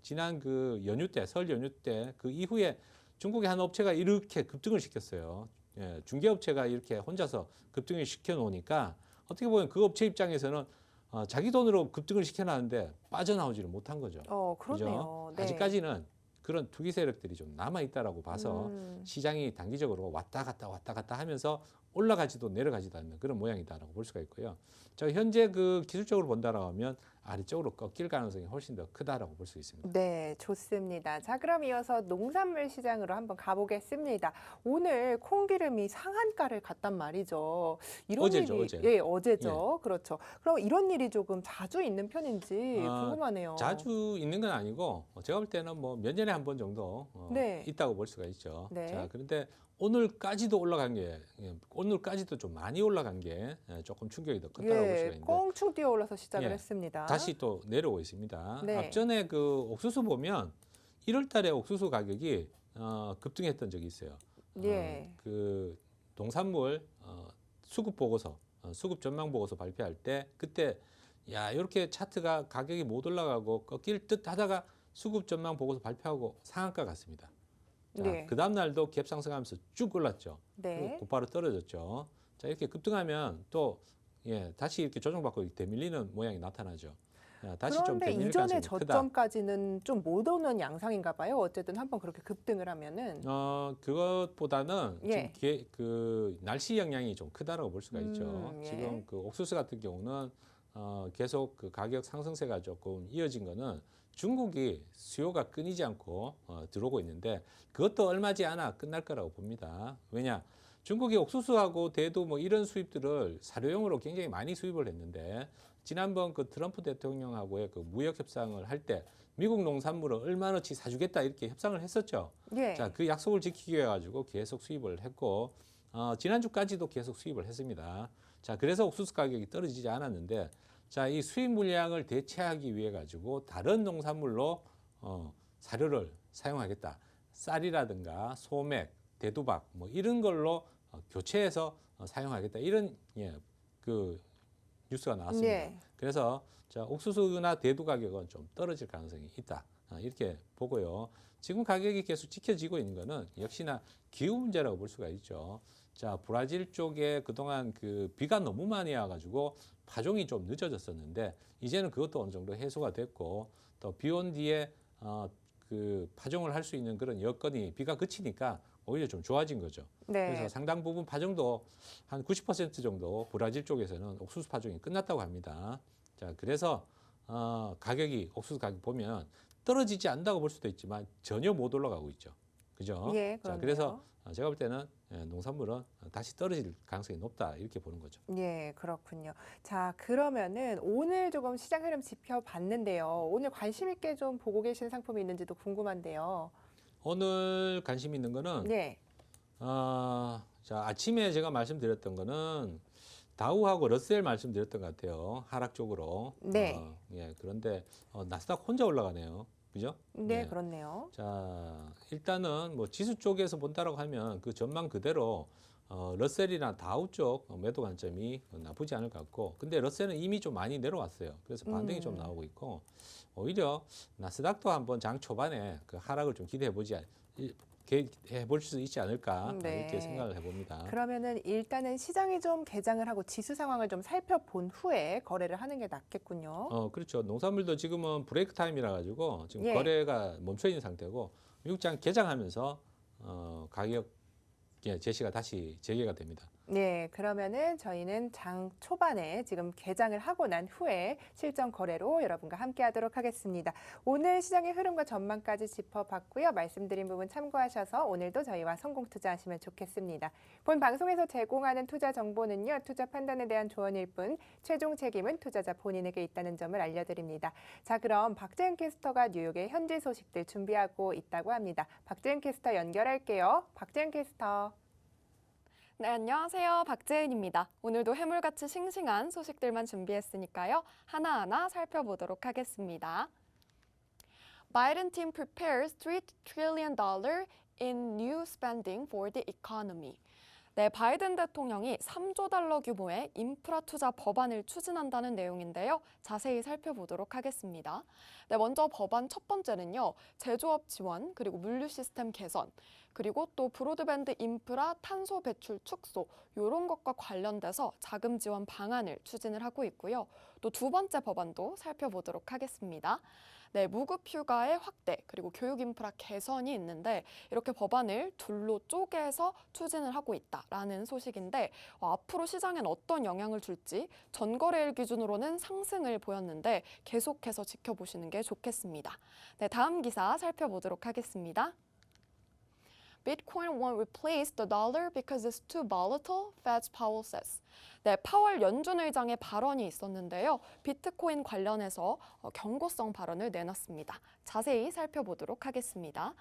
지난 그 연휴 때, 설 연휴 때 그 이후에 중국의 한 업체가 이렇게 급등을 시켰어요. 예, 중개업체가 이렇게 혼자서 급등을 시켜 놓으니까 어떻게 보면 그 업체 입장에서는 자기 돈으로 급등을 시켜놨는데 빠져나오지를 못한 거죠. 그렇네요. 그죠? 아직까지는 그런 투기 세력들이 좀 남아 있다라고 봐서 시장이 단기적으로 왔다 갔다 하면서 올라가지도 내려가지도 않는 그런 모양이다라고 볼 수가 있고요. 자, 현재 그 기술적으로 본다라고 하면 아래쪽으로 꺾일 가능성이 훨씬 더 크다라고 볼 수 있습니다. 네, 좋습니다. 자, 그럼 이어서 농산물 시장으로 한번 가보겠습니다. 오늘 콩기름이 상한가를 갔단 말이죠. 이런 어제죠, 일이 어제. 예, 어제죠. 그렇죠. 그럼 이런 일이 조금 자주 있는 편인지 궁금하네요. 자주 있는 건 아니고 제가 볼 때는 뭐 몇 년에 한 번 정도 네. 있다고 볼 수가 있죠. 네. 자, 그런데 오늘까지도 올라간 게 오늘까지도 좀 많이 올라간 게 조금 충격이 더 컸다고 볼 수가 있는데 꽁충 뛰어 올라서 시작을 예, 했습니다. 다시 또 내려오고 있습니다. 네. 앞전에 그 옥수수 보면 1월 달에 옥수수 가격이 급등했던 적이 있어요. 예. 그 농산물 수급 보고서, 수급 전망 보고서 발표할 때 그때 야, 이렇게 차트가 가격이 못 올라가고 꺾일 듯 하다가 수급 전망 보고서 발표하고 상한가 갔습니다. 자, 네. 그 다음 날도 갭 상승하면서 쭉 올랐죠. 네. 그리고 곧바로 떨어졌죠. 자, 이렇게 급등하면 또 다시 이렇게 조정받고 이렇게 되밀리는 모양이 나타나죠. 다시 좀 그런데 되밀릴 이전의 가능성이 크다. 저점까지는 좀 못 오는 양상인가 봐요. 어쨌든 한번 그렇게 급등을 하면은. 그것보다는 예. 지금 그 날씨 영향이 좀 크다라고 볼 수가 있죠. 예. 지금 그 옥수수 같은 경우는 계속 그 가격 상승세가 조금 이어진 거는 중국이 수요가 끊이지 않고 들어오고 있는데 그것도 얼마지 않아 끝날 거라고 봅니다. 왜냐? 중국이 옥수수하고 대두 뭐 이런 수입들을 사료용으로 굉장히 많이 수입을 했는데 지난번 그 트럼프 대통령하고의 그 무역 협상을 할 때 미국 농산물을 얼마나치 사주겠다 이렇게 협상을 했었죠. 예. 자, 그 약속을 지키기 위해 가지고 계속 수입을 했고 지난주까지도 계속 수입을 했습니다. 자, 그래서 옥수수 가격이 떨어지지 않았는데 자, 이 수입 물량을 대체하기 위해 가지고 다른 농산물로 사료를 사용하겠다. 쌀이라든가 소맥, 대두박 뭐 이런 걸로 교체해서 사용하겠다. 이런 그 뉴스가 나왔습니다. 네. 그래서 자, 옥수수나 대두 가격은 좀 떨어질 가능성이 있다. 이렇게 보고요. 지금 가격이 계속 지켜지고 있는 거는 역시나 기후 문제라고 볼 수가 있죠. 자, 브라질 쪽에 그동안 그 비가 너무 많이 와가지고 파종이 좀 늦어졌었는데 이제는 그것도 어느 정도 해소가 됐고 또 비 온 뒤에 그 파종을 할 수 있는 그런 여건이 비가 그치니까 오히려 좀 좋아진 거죠. 네. 그래서 상당 부분 파종도 한 90% 정도 브라질 쪽에서는 옥수수 파종이 끝났다고 합니다. 자, 그래서 가격이 옥수수 가격 보면 떨어지지 않는다고 볼 수도 있지만 전혀 못 올라가고 있죠. 그죠? 예, 자, 그렇네요. 그래서 제가 볼 때는 농산물은 다시 떨어질 가능성이 높다 이렇게 보는 거죠. 예, 그렇군요. 자, 그러면은 오늘 조금 시장 흐름 지켜봤는데요. 오늘 관심 있게 좀 보고 계신 상품이 있는지도 궁금한데요. 오늘 관심 있는 거는 네. 자, 아침에 제가 말씀드렸던 거는 다우하고 러셀 말씀드렸던 것 같아요. 하락 쪽으로. 네. 예, 그런데 나스닥 혼자 올라가네요. 그죠? 네, 예. 그렇네요. 자, 일단은 뭐 지수 쪽에서 본다라고 하면 그 전망 그대로 러셀이나 다우 쪽 매도 관점이 나쁘지 않을 것 같고, 근데 러셀은 이미 좀 많이 내려왔어요. 그래서 반등이 좀 나오고 있고, 오히려 나스닥도 한번 장 초반에 그 하락을 좀 해볼 수 있지 않을까 네. 이렇게 생각을 해봅니다. 그러면은 일단은 시장이 좀 개장을 하고 지수 상황을 좀 살펴본 후에 거래를 하는 게 낫겠군요. 그렇죠. 농산물도 지금은 브레이크 타임이라 가지고 지금 예. 거래가 멈춰 있는 상태고 미국장 개장하면서 가격 제시가 다시 재개가 됩니다. 네, 그러면은 저희는 장 초반에 지금 개장을 하고 난 후에 실전 거래로 여러분과 함께 하도록 하겠습니다. 오늘 시장의 흐름과 전망까지 짚어봤고요. 말씀드린 부분 참고하셔서 오늘도 저희와 성공 투자하시면 좋겠습니다. 본 방송에서 제공하는 투자 정보는요, 투자 판단에 대한 조언일 뿐 최종 책임은 투자자 본인에게 있다는 점을 알려드립니다. 자, 그럼 박재은 캐스터가 뉴욕의 현지 소식들 준비하고 있다고 합니다. 박재은 캐스터 연결할게요. 박재은 캐스터. 네, 안녕하세요. 박재은입니다. 오늘도 해물같이 싱싱한 소식들만 준비했으니까요. 하나하나 살펴보도록 하겠습니다. Biden team prepares $3 trillion in new spending for the economy. 네, 바이든 대통령이 3조 달러 규모의 인프라 투자 법안을 추진한다는 내용인데요. 자세히 살펴보도록 하겠습니다. 네, 먼저 법안 첫 번째는요. 제조업 지원, 그리고 물류 시스템 개선, 그리고 또 브로드밴드 인프라 탄소 배출 축소 이런 것과 관련돼서 자금 지원 방안을 추진을 하고 있고요. 또 두 번째 법안도 살펴보도록 하겠습니다. 네, 무급 휴가의 확대 그리고 교육 인프라 개선이 있는데 이렇게 법안을 둘로 쪼개서 추진을 하고 있다라는 소식인데 앞으로 시장엔 어떤 영향을 줄지 전거래일 기준으로는 상승을 보였는데 계속해서 지켜보시는 게 좋겠습니다. 네, 다음 기사 살펴보도록 하겠습니다. Bitcoin won't replace the dollar because it's too volatile, Fed's Powell says. 네, 파월 연준 의장의 발언이 있었는데요. 비트코인 관련해서 경고성 발언을 내놨습니다. 자세히 살펴보도록 하겠습니다.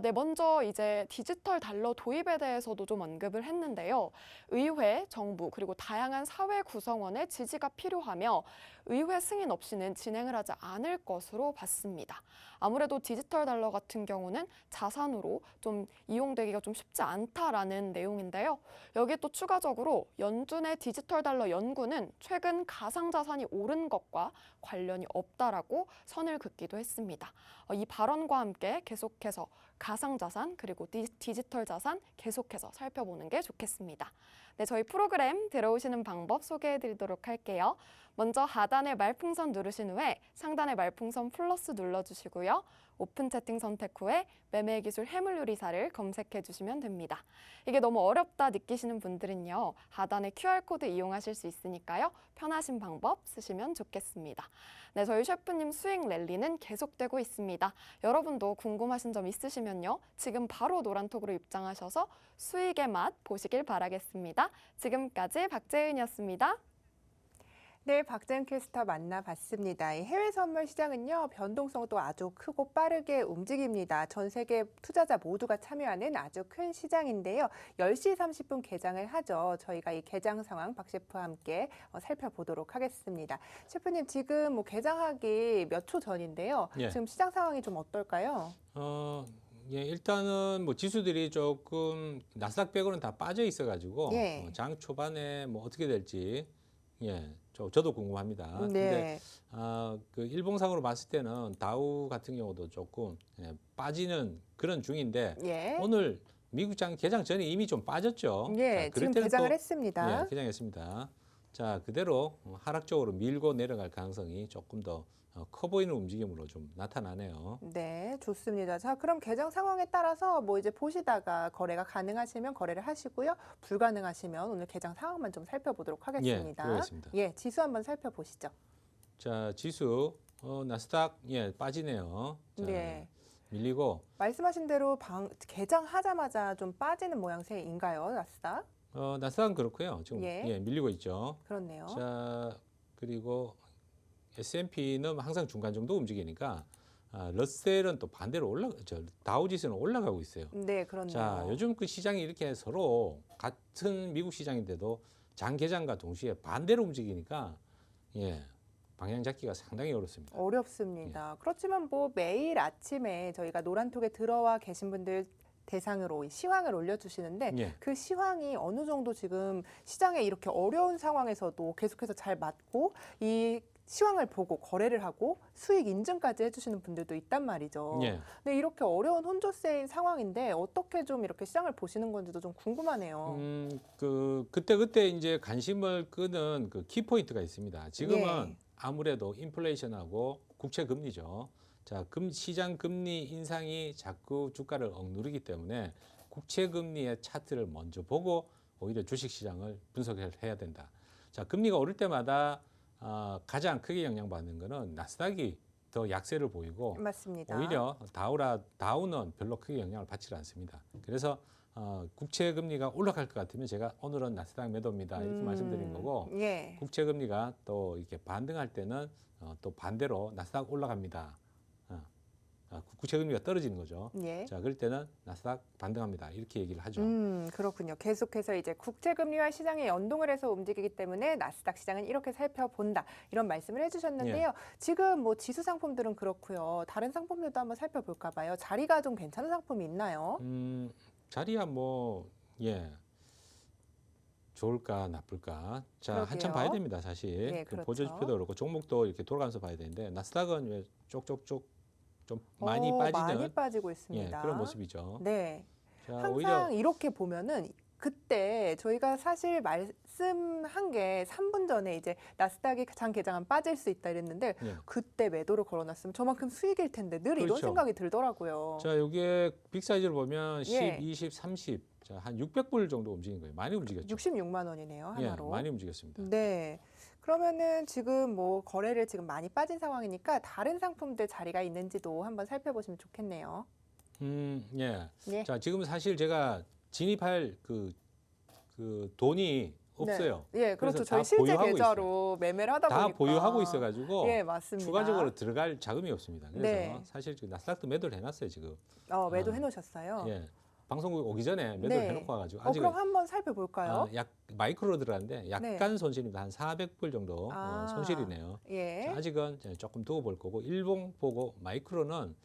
네, 먼저 이제 디지털 달러 도입에 대해서도 좀 언급을 했는데요. 의회, 정부, 그리고 다양한 사회 구성원의 지지가 필요하며 의회 승인 없이는 진행을 하지 않을 것으로 봤습니다. 아무래도 디지털 달러 같은 경우는 자산으로 좀 이용되기가 좀 쉽지 않다라는 내용인데요. 여기에 또 추가적으로 연준의 디지털 달러 연구는 최근 가상자산이 오른 것과 관련이 없다라고 선을 긋기도 했습니다. 이 발언과 함께 계속해서 가상자산 그리고 디지털 자산 계속해서 살펴보는 게 좋겠습니다. 네, 저희 프로그램 들어오시는 방법 소개해드리도록 할게요. 먼저 하단의 말풍선 누르신 후에 상단의 말풍선 플러스 눌러주시고요. 오픈 채팅 선택 후에 매매기술 해물요리사를 검색해 주시면 됩니다. 이게 너무 어렵다 느끼시는 분들은요. 하단의 QR코드 이용하실 수 있으니까요. 편하신 방법 쓰시면 좋겠습니다. 네, 저희 셰프님 수익 랠리는 계속되고 있습니다. 여러분도 궁금하신 점 있으시면요. 지금 바로 노란톡으로 입장하셔서 수익의 맛 보시길 바라겠습니다. 지금까지 박재은이었습니다. 네, 박재은 캐스터 만나봤습니다. 이 해외 선물 시장은요, 변동성도 아주 크고 빠르게 움직입니다. 전 세계 투자자 모두가 참여하는 아주 큰 시장인데요. 10시 30분 개장을 하죠. 저희가 이 개장 상황 박 셰프와 함께 살펴보도록 하겠습니다. 셰프님, 지금 뭐 개장하기 몇 초 전인데요. 예. 지금 시장 상황이 좀 어떨까요? 예, 일단은 뭐 지수들이 조금 나스닥 빼고는 다 빠져 있어가지고 예. 장 초반에 뭐 어떻게 될지 저도 궁금합니다. 근데 네. 그 일봉상으로 봤을 때는 다우 같은 경우도 조금 빠지는 그런 중인데 예. 오늘 미국장 개장 전에 이미 좀 빠졌죠. 예, 자, 그럴 지금 때는 개장을 또, 했습니다. 예, 개장했습니다. 자, 그대로 하락적으로 밀고 내려갈 가능성이 조금 더 커 보이는 움직임으로 좀 나타나네요. 네, 좋습니다. 자, 그럼 개장 상황에 따라서 뭐 이제 보시다가 거래가 가능하시면 거래를 하시고요. 불가능하시면 오늘 개장 상황만 좀 살펴보도록 하겠습니다. 그러겠습니다. 예, 지수 한번 살펴보시죠. 자, 지수 나스닥 빠지네요. 자, 네. 밀리고 말씀하신 대로 개장하자마자 좀 빠지는 모양새인가요, 나스닥? 나스닥은 그렇고요. 지금 예. 밀리고 있죠. 그렇네요. 자, 그리고 S&P는 항상 중간 정도 움직이니까 러셀은 또 반대로 다우지수는 올라가고 있어요. 네, 그렇네요. 자, 요즘 그 시장이 이렇게 서로 같은 미국 시장인데도 장 개장과 동시에 반대로 움직이니까 방향 잡기가 상당히 어렵습니다. 어렵습니다. 그렇지만 뭐 매일 아침에 저희가 노란톡에 들어와 계신 분들 대상으로 이 시황을 올려주시는데 예. 그 시황이 어느 정도 지금 시장에 이렇게 어려운 상황에서도 계속해서 잘 맞고 이 시황을 보고 거래를 하고 수익 인증까지 해주시는 분들도 있단 말이죠. 예. 근데 이렇게 어려운 혼조세인 상황인데 어떻게 좀 이렇게 시장을 보시는 건지도 좀 궁금하네요. 그때 이제 관심을 끄는 그 키포인트가 있습니다. 지금은 예. 아무래도 인플레이션하고 국채 금리죠. 자, 시장 금리 인상이 자꾸 주가를 억누르기 때문에 국채 금리의 차트를 먼저 보고 오히려 주식 시장을 분석해야 된다. 자, 금리가 오를 때마다 가장 크게 영향받는 거는 나스닥이 더 약세를 보이고 맞습니다. 오히려 다우는 별로 크게 영향을 받지 않습니다. 그래서 국채 금리가 올라갈 것 같으면 제가 오늘은 나스닥 매도입니다 이렇게 말씀드린 거고 예. 국채 금리가 또 이렇게 반등할 때는 또 반대로 나스닥 올라갑니다. 국채 금리가 떨어지는 거죠. 예. 자, 그럴 때는 나스닥 반등합니다. 이렇게 얘기를 하죠. 그렇군요. 계속해서 이제 국채 금리와 시장에 연동을 해서 움직이기 때문에 나스닥 시장은 이렇게 살펴본다. 이런 말씀을 해주셨는데요. 지금 뭐 지수 상품들은 그렇고요. 다른 상품들도 한번 살펴볼까 봐요. 자리가 좀 괜찮은 상품이 있나요? 자리야 좋을까 나쁠까. 자, 그러게요. 한참 봐야 됩니다, 사실. 예, 그 그렇죠. 보조지표도 그렇고 종목도 이렇게 돌아가면서 봐야 되는데 나스닥은 왜 쪽쪽쪽 좀 많이 빠지는 많이 빠지고 있습니다. 그런 모습이죠. 네. 자, 항상 오히려 이렇게 보면은 그때 저희가 사실 말씀한 게 3분 전에 이제 나스닥이 장 개장하면 빠질 수 있다 이랬는데 그때 매도를 걸어놨으면 저만큼 수익일 텐데 늘 이런 그렇죠. 생각이 들더라고요. 자, 이게 빅 사이즈를 보면 10, 예. 20, 30, 자, 한 600불 정도 움직인 거예요. 많이 움직였죠. 66만 원이네요, 하나로. 많이 움직였습니다. 네. 그러면은 지금 뭐 거래를 지금 많이 빠진 상황이니까 다른 상품들 자리가 있는지도 한번 살펴보시면 좋겠네요. 예. 예. 자, 지금 사실 제가 진입할 그 돈이 없어요. 네. 예, 그렇죠. 그래서 저희 다 실제 보유하고 계좌로 매매를 하다 다 보니까 보유하고 있어가지고 예, 맞습니다. 추가적으로 들어갈 자금이 없습니다. 그래서 네. 사실 지금 나스닥도 매도를 해놨어요, 지금. 매도해 놓으셨어요. 예. 방송국 오기 전에 매도를 네. 해놓고 와가지고 아직 그럼 한번 살펴볼까요? 마이크로 들어갔는데 약간 손실입니다. 한 400불 정도 손실이네요. 예. 자, 아직은 조금 두고 볼 거고 일봉 보고 마이크로는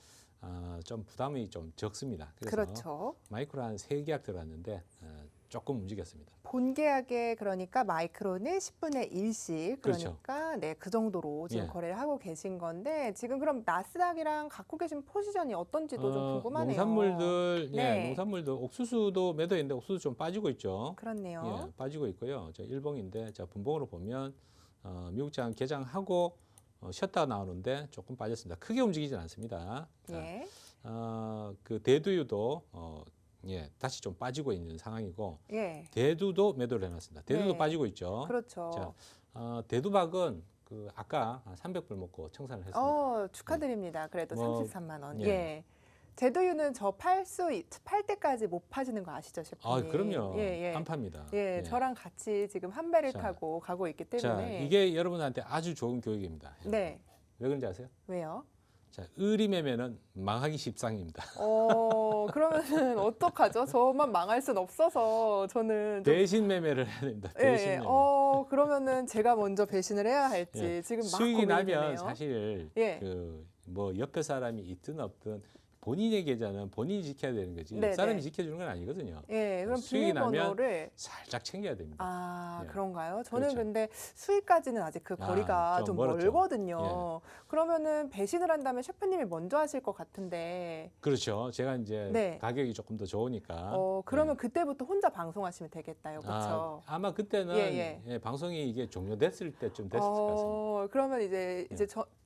좀 부담이 좀 적습니다. 그래서 그렇죠. 마이크로 한 3계약 들어갔는데 조금 움직였습니다. 본계약에 그러니까 마이크로는 10분의 1씩 그렇죠. 그러니까 네, 그 정도로 지금 예. 거래를 하고 계신 건데 지금 그럼 나스닥이랑 갖고 계신 포지션이 어떤지도 좀 궁금하네요. 농산물들, 네. 농산물도 옥수수도 매도했는데 옥수수 좀 빠지고 있죠. 그렇네요. 예, 빠지고 있고요. 자, 일봉인데 자, 분봉으로 보면 미국장 개장하고 쉬었다 나오는데 조금 빠졌습니다. 크게 움직이진 않습니다. 자, 예. 그 대두유도 다시 좀 빠지고 있는 상황이고 예. 대두도 매도를 해놨습니다. 대두도 네. 빠지고 있죠. 그렇죠. 자, 대두박은 그 아까 300불 먹고 청산을 했습니다. 축하드립니다. 그래도 뭐, 33만 원. 예. 예. 제도유는 저 팔 때까지 못 파시는 거 아시죠, 셰프님? 아, 그럼요. 예, 예. 안 팝니다. 예, 예. 저랑 같이 지금 한 배를 자, 타고 가고 있기 자, 때문에. 이게 여러분한테 아주 좋은 교육입니다. 네. 왜 그런지 아세요? 왜요? 자, 의리매매는 망하기 십상입니다. 그러면은 어떡하죠? 저만 망할 순 없어서 저는 좀 배신 매매를 해야 됩니다. 예, 배신 예. 매매. 그러면은 제가 먼저 배신을 해야 할지 예. 지금 막 수익이 고민이 나면 되네요. 사실 예. 그 뭐 옆에 사람이 있든 없든 본인의 계좌는 본인이 지켜야 되는 거지 네네. 옆 사람이 지켜주는 건 아니거든요. 예, 그럼 수익이 나면 비밀번호를 살짝 챙겨야 됩니다. 아, 예. 그런가요? 저는 그렇죠. 근데 수익까지는 아직 그 거리가 좀 좀 멀었죠. 멀거든요. 그러면은 배신을 한다면 셰프님이 먼저 하실 것 같은데. 그렇죠. 제가 이제 네. 가격이 조금 더 좋으니까. 그러면 그때부터 혼자 방송하시면 되겠다요. 그렇죠? 아마 그때는 예, 예, 방송이 이게 종료됐을 때쯤 됐을 것 같습니다. 그러면 이제 예.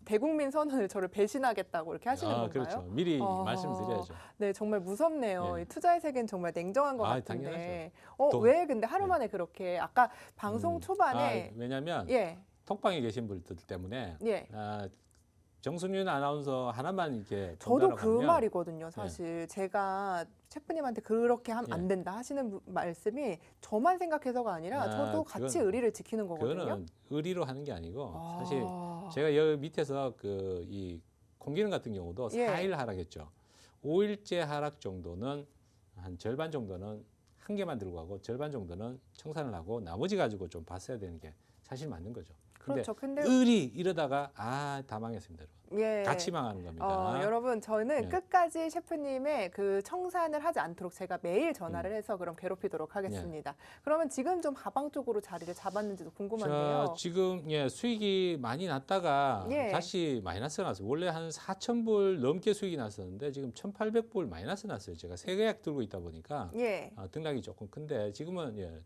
대국민 선언을 저를 배신하겠다고 이렇게 하시는 건가요? 그렇죠. 미리 말씀드려야죠. 네, 정말 무섭네요. 예. 이 투자의 세계는 정말 냉정한 것 아, 같은데. 또- 왜 근데 하루 예. 만에 그렇게 아까 방송 초반에 왜냐하면 예, 톡방에 계신 분들 때문에 예. 정순윤 아나운서 하나만 이렇게 저도 본다라고 그 하면 말이거든요. 사실 제가 셰프님한테 그렇게 하면 안 예. 된다 하시는 말씀이 저만 생각해서가 아니라 저도 같이 그건- 의리를 지키는 거거든요. 그거는 의리로 하는 게 아니고 아. 사실 제가 여기 밑에서 그 이 콩기름 같은 경우도 예. 4일 하락했죠. 5일째 하락 정도는 한 절반 정도는 한 개만 들고 가고 절반 정도는 청산을 하고 나머지 가지고 좀 봤어야 되는 게 사실 맞는 거죠. 근데 그렇죠. 근데 의리 이러다가 다 망했습니다. 여러분. 예. 같이 망하는 겁니다. 여러분 저는 예. 끝까지 셰프님의 그 청산을 하지 않도록 제가 매일 전화를 해서 그럼 괴롭히도록 하겠습니다. 그러면 지금 좀 하방 쪽으로 자리를 잡았는지도 궁금한데요. 자, 지금 수익이 많이 났다가 예. 다시 마이너스가 났어요. 원래 한 4,000불 넘게 수익이 났었는데 지금 1,800불 마이너스 났어요. 제가 세 계약 들고 있다 보니까 예. 등락이 조금 큰데 지금은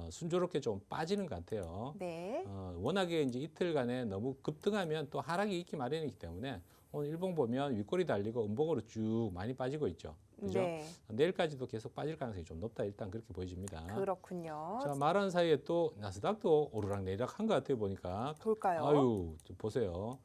순조롭게 좀 빠지는 것 같아요. 네. 워낙에 이제 이틀간에 너무 급등하면 또 하락이 있기 마련이기 때문에 오늘 일봉 보면 윗꼬리 달리고 음봉으로 쭉 많이 빠지고 있죠. 그죠? 네. 내일까지도 계속 빠질 가능성이 좀 높다. 일단 그렇게 보여집니다. 그렇군요. 자, 말한 사이에 또 나스닥도 오르락 내리락 한 것 같아요. 보니까. 볼까요? 아유, 좀 보세요.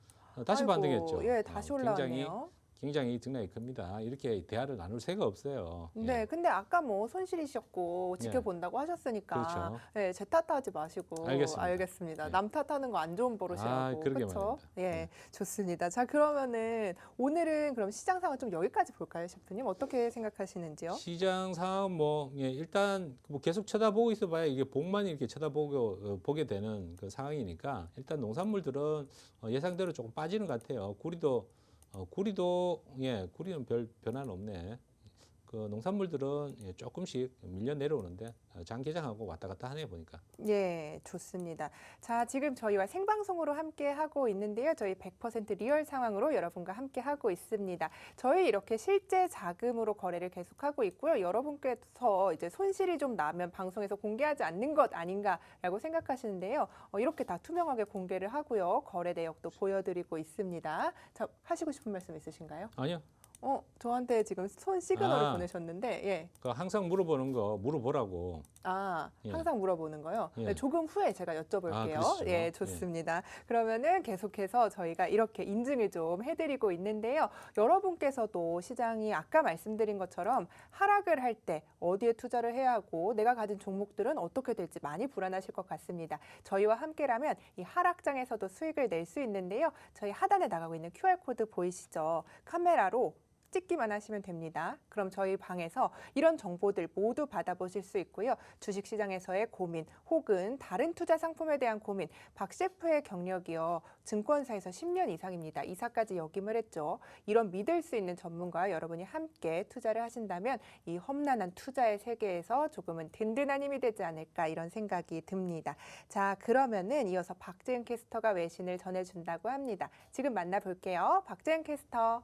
다시 아이고, 반등했죠. 예, 다시 굉장히 올라왔네요. 굉장히 등락이 큽니다. 이렇게 대화를 나눌 새가 없어요. 네, 근데 아까 뭐 손실이셨고 지켜본다고 하셨으니까 그렇죠. 네, 제 탓하지 마시고 알겠습니다. 예. 남 탓하는 거 안 좋은 버릇이라고. 그러게 그렇죠? 말입니다. 예, 좋습니다. 자, 그러면은 오늘은 그럼 시장 상황 좀 여기까지 볼까요, 셰프님? 어떻게 생각하시는지요? 시장 상황 일단 뭐 계속 쳐다보고 있어봐야 이게 복만 이렇게 쳐다보고 보게 되는 그 상황이니까 일단 농산물들은 예상대로 조금 빠지는 것 같아요. 구리는 별 변화는 없네. 그 농산물들은 조금씩 밀려 내려오는데 장 개장하고 왔다 갔다 하네 보니까. 예, 좋습니다. 자, 지금 저희와 생방송으로 함께 하고 있는데요. 저희 100% 리얼 상황으로 여러분과 함께 하고 있습니다. 저희 이렇게 실제 자금으로 거래를 계속하고 있고요. 여러분께서 이제 손실이 좀 나면 방송에서 공개하지 않는 것 아닌가라고 생각하시는데요. 이렇게 다 투명하게 공개를 하고요. 거래 내역도 보여드리고 있습니다. 자, 하시고 싶은 말씀 있으신가요? 아니요. 저한테 지금 손 시그널을 아. 보내셨는데, 예. 그 항상 물어보는 거 물어보라고. 예. 항상 물어보는 거요. 예. 네, 조금 후에 제가 여쭤볼게요. 그러시죠. 예, 좋습니다. 그러면은 계속해서 저희가 이렇게 인증을 좀 해드리고 있는데요. 여러분께서도 시장이 아까 말씀드린 것처럼 하락을 할 때 어디에 투자를 해야 하고 내가 가진 종목들은 어떻게 될지 많이 불안하실 것 같습니다. 저희와 함께라면 이 하락장에서도 수익을 낼 수 있는데요. 저희 하단에 나가고 있는 QR코드 보이시죠? 카메라로 찍기만 하시면 됩니다. 그럼 저희 방에서 이런 정보들 모두 받아보실 수 있고요. 주식시장에서의 고민 혹은 다른 투자 상품에 대한 고민, 박 셰프의 경력이요. 증권사에서 10년 이상입니다. 이사까지 역임을 했죠. 이런 믿을 수 있는 전문가와 여러분이 함께 투자를 하신다면 이 험난한 투자의 세계에서 조금은 든든한 힘이 되지 않을까 이런 생각이 듭니다. 자, 그러면은 이어서 박재은 캐스터가 외신을 전해준다고 합니다. 지금 만나볼게요. 박재은 캐스터.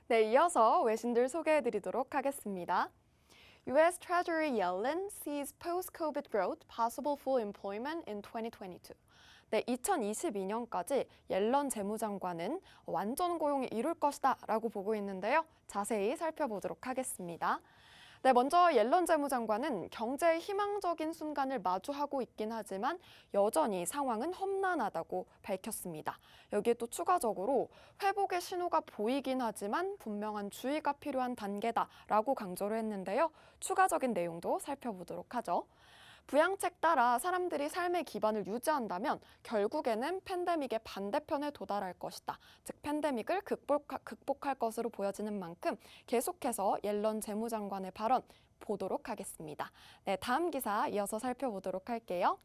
네, 이어서 외신들 소개해드리도록 하겠습니다. U.S. Treasury Yellen sees post-COVID growth possible full employment in 2022. 네, 2022년까지 옐런 재무장관은 완전 고용이 이룰 것이다 라고 보고 있는데요. 자세히 살펴보도록 하겠습니다. 네, 먼저 옐런 재무장관은 경제의 희망적인 순간을 마주하고 있긴 하지만 여전히 상황은 험난하다고 밝혔습니다. 여기에 또 추가적으로 회복의 신호가 보이긴 하지만 분명한 주의가 필요한 단계다라고 강조를 했는데요. 추가적인 내용도 살펴보도록 하죠. 부양책 따라 사람들이 삶의 기반을 유지한다면 결국에는 팬데믹의 반대편에 도달할 것이다. 즉 팬데믹을 극복할 것으로 보여지는 만큼 계속해서 옐런 재무장관의 발언 보도록 하겠습니다. 네, 다음 기사 이어서 살펴보도록 할게요.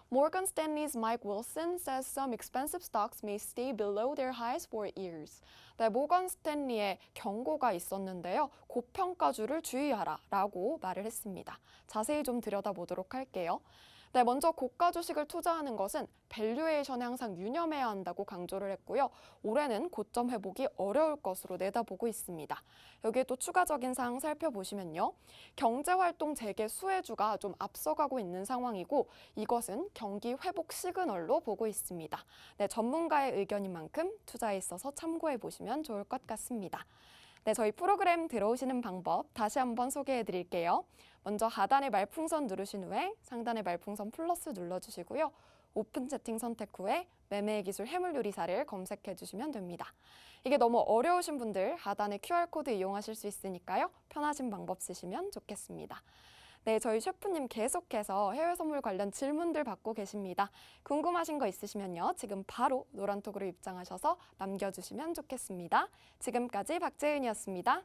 Morgan Stanley's Mike Wilson says some expensive stocks may stay below their highs for years. 네, 모건 스탠리의 경고가 있었는데요. 고평가주를 주의하라라고 말을 했습니다. 자세히 좀 들여다보도록 할게요. 네, 먼저 고가 주식을 투자하는 것은 밸류에이션에 항상 유념해야 한다고 강조를 했고요. 올해는 고점 회복이 어려울 것으로 내다보고 있습니다. 여기에 또 추가적인 사항 살펴보시면요. 경제활동 재개 수혜주가 좀 앞서가고 있는 상황이고 이것은 경기 회복 시그널로 보고 있습니다. 네, 전문가의 의견인 만큼 투자에 있어서 참고해 보시면 좋을 것 같습니다. 네, 저희 프로그램 들어오시는 방법 다시 한번 소개해 드릴게요. 먼저 하단의 말풍선 누르신 후에 상단의 말풍선 플러스 눌러주시고요. 오픈 채팅 선택 후에 매매의 기술 해물요리사를 검색해 주시면 됩니다. 이게 너무 어려우신 분들 하단의 QR코드 이용하실 수 있으니까요. 편하신 방법 쓰시면 좋겠습니다. 네, 저희 셰프님 계속해서 해외 선물 관련 질문들 받고 계십니다. 궁금하신 거 있으시면요. 지금 바로 노란톡으로 입장하셔서 남겨주시면 좋겠습니다. 지금까지 박재은이었습니다.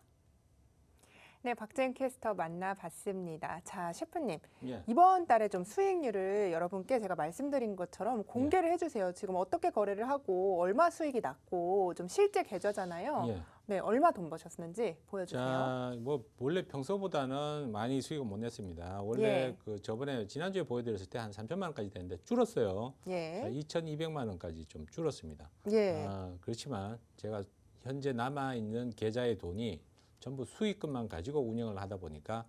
네, 박재은 캐스터 만나봤습니다. 자, 셰프님, 예. 이번 달에 좀 수익률을 여러분께 제가 말씀드린 것처럼 공개를 해주세요. 지금 어떻게 거래를 하고 얼마 수익이 났고 좀 실제 계좌잖아요. 예. 네, 얼마 돈 버셨는지 보여주세요. 자, 뭐 원래 평소보다는 많이 수익을 못 냈습니다. 원래 예. 그 저번에 지난주에 보여드렸을 때 한 3천만 원까지 됐는데 줄었어요. 자, 예, 2,200만 원까지 좀 줄었습니다. 예, 그렇지만 제가 현재 남아 있는 계좌의 돈이 전부 수익금만 가지고 운영을 하다 보니까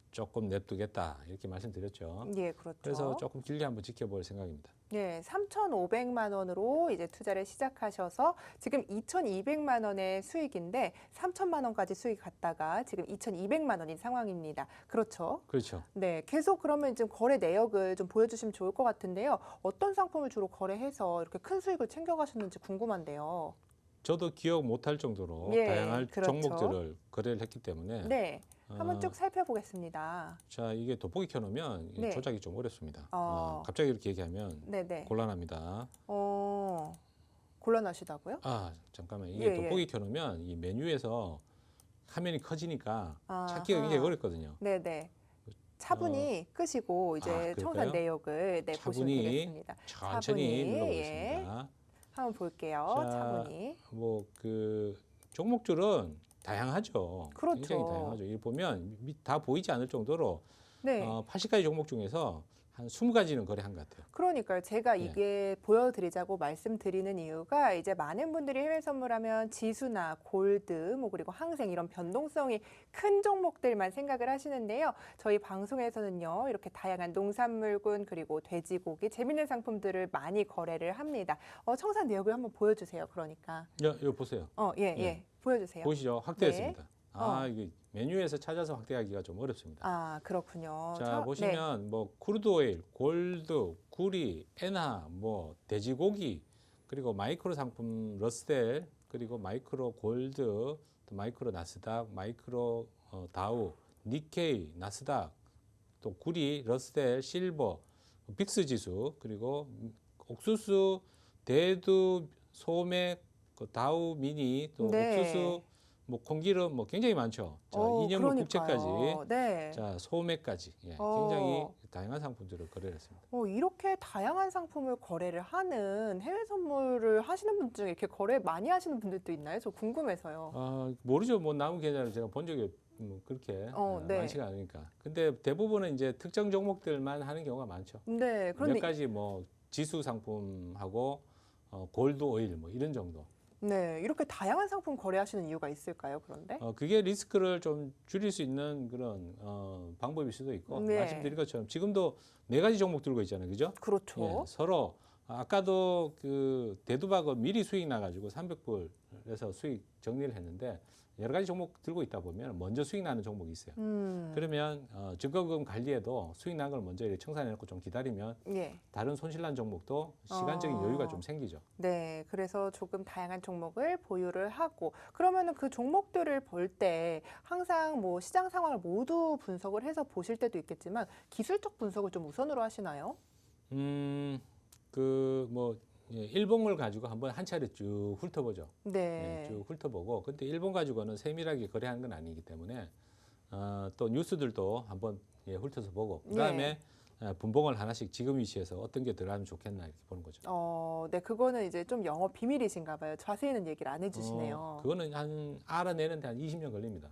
조금 냅두겠다 이렇게 말씀드렸죠. 예, 그렇죠. 그래서 조금 길게 한번 지켜볼 생각입니다. 예, 3,500만 원으로 이제 투자를 시작하셔서 지금 2,200만 원의 수익인데 3,000만 원까지 수익 갔다가 지금 2,200만 원인 상황입니다. 그렇죠? 그렇죠. 네, 계속 그러면 좀 거래 내역을 좀 보여주시면 좋을 것 같은데요. 어떤 상품을 주로 거래해서 이렇게 큰 수익을 챙겨가셨는지 궁금한데요. 저도 기억 못할 정도로 예, 다양한 그렇죠. 종목들을 거래를 했기 때문에 네, 한번 어, 쭉 살펴보겠습니다. 자, 이게 돋보기 켜놓으면 네. 조작이 좀 어렵습니다. 갑자기 이렇게 얘기하면 네네. 곤란합니다. 곤란하시다고요? 잠깐만. 이게 예, 돋보기 켜놓으면 이 메뉴에서 화면이 커지니까 아하. 찾기가 굉장히 어렵거든요. 네네. 차분히 끄시고 이제 그럴까요? 청산 내역을 보시면 차분히 되겠습니다. 천천히 차분히, 눌러보겠습니다. 한번 볼게요. 자, 차분히. 뭐 그 종목들은 다양하죠. 그렇죠. 굉장히 다양하죠. 이 보면 다 보이지 않을 정도로 네. 80가지 종목 중에서 한 20가지는 거래한 것 같아요. 그러니까요. 제가 예. 이게 보여드리자고 말씀드리는 이유가 이제 많은 분들이 해외 선물하면 지수나 골드, 뭐 그리고 항생 이런 변동성이 큰 종목들만 생각을 하시는데요. 저희 방송에서는요. 이렇게 다양한 농산물군 그리고 돼지고기 재밌는 상품들을 많이 거래를 합니다. 청산 내역을 한번 보여주세요. 그러니까. 이거 보세요. 예. 보여주세요. 보이시죠? 확대했습니다. 네. 이게 메뉴에서 찾아서 확대하기가 좀 어렵습니다. 그렇군요. 자, 보시면 뭐 크루드 오일, 골드, 구리, 엔화, 뭐 돼지고기, 그리고 마이크로 상품 러스텔, 그리고 마이크로 골드, 또 마이크로 나스닥, 마이크로 다우, 니케이, 나스닥, 또 구리, 러스텔, 실버, 빅스 지수, 그리고 옥수수, 대두, 소맥, 다우 미니, 또 네. 옥수수, 뭐 콩기름 뭐 굉장히 많죠. 자, 이념물 국채까지, 네. 자 소매까지 굉장히 다양한 상품들을 거래를 했습니다. 이렇게 다양한 상품을 거래를 하는 해외 선물을 하시는 분 중에 이렇게 거래 많이 하시는 분들도 있나요? 저 궁금해서요. 모르죠. 뭐 남은 계좌를 제가 본 적이 그렇게 네. 많지가 않으니까. 근데 대부분은 이제 특정 종목들만 하는 경우가 많죠. 네, 몇 그런데 가지 뭐 지수 상품하고 골드 오일 뭐 이런 정도. 네, 이렇게 다양한 상품 거래하시는 이유가 있을까요? 그런데 그게 리스크를 좀 줄일 수 있는 그런 방법일 수도 있고 네. 말씀드린 것처럼 지금도 4가지 종목 들고 있잖아요, 그죠? 그렇죠. 예, 서로 아까도 그 대두박은 미리 수익 나가지고 300불에서 수익 정리를 했는데 여러 가지 종목 들고 있다 보면 먼저 수익 나는 종목이 있어요. 그러면 증거금 관리에도 수익 난 걸 먼저 이렇게 청산해놓고 좀 기다리면 예. 다른 손실난 종목도 시간적인 여유가 좀 생기죠. 네, 그래서 조금 다양한 종목을 보유를 하고 그러면은 그 종목들을 볼 때 항상 뭐 시장 상황을 모두 분석을 해서 보실 때도 있겠지만 기술적 분석을 좀 우선으로 하시나요? 그 뭐 일봉을 가지고 한번 한 차례 쭉 훑어보죠. 네. 쭉 훑어보고 근데 일본 가지고는 세밀하게 거래하는 건 아니기 때문에 또 뉴스들도 한번 훑어서 보고 그다음에 분봉을 하나씩 지금 위치에서 어떤 게 들어가면 좋겠나 이렇게 보는 거죠. 네, 그거는 이제 좀 영업 비밀이신가 봐요. 자세히는 얘기를 안 해주시네요. 그거는 한 알아내는데 한 20년 걸립니다.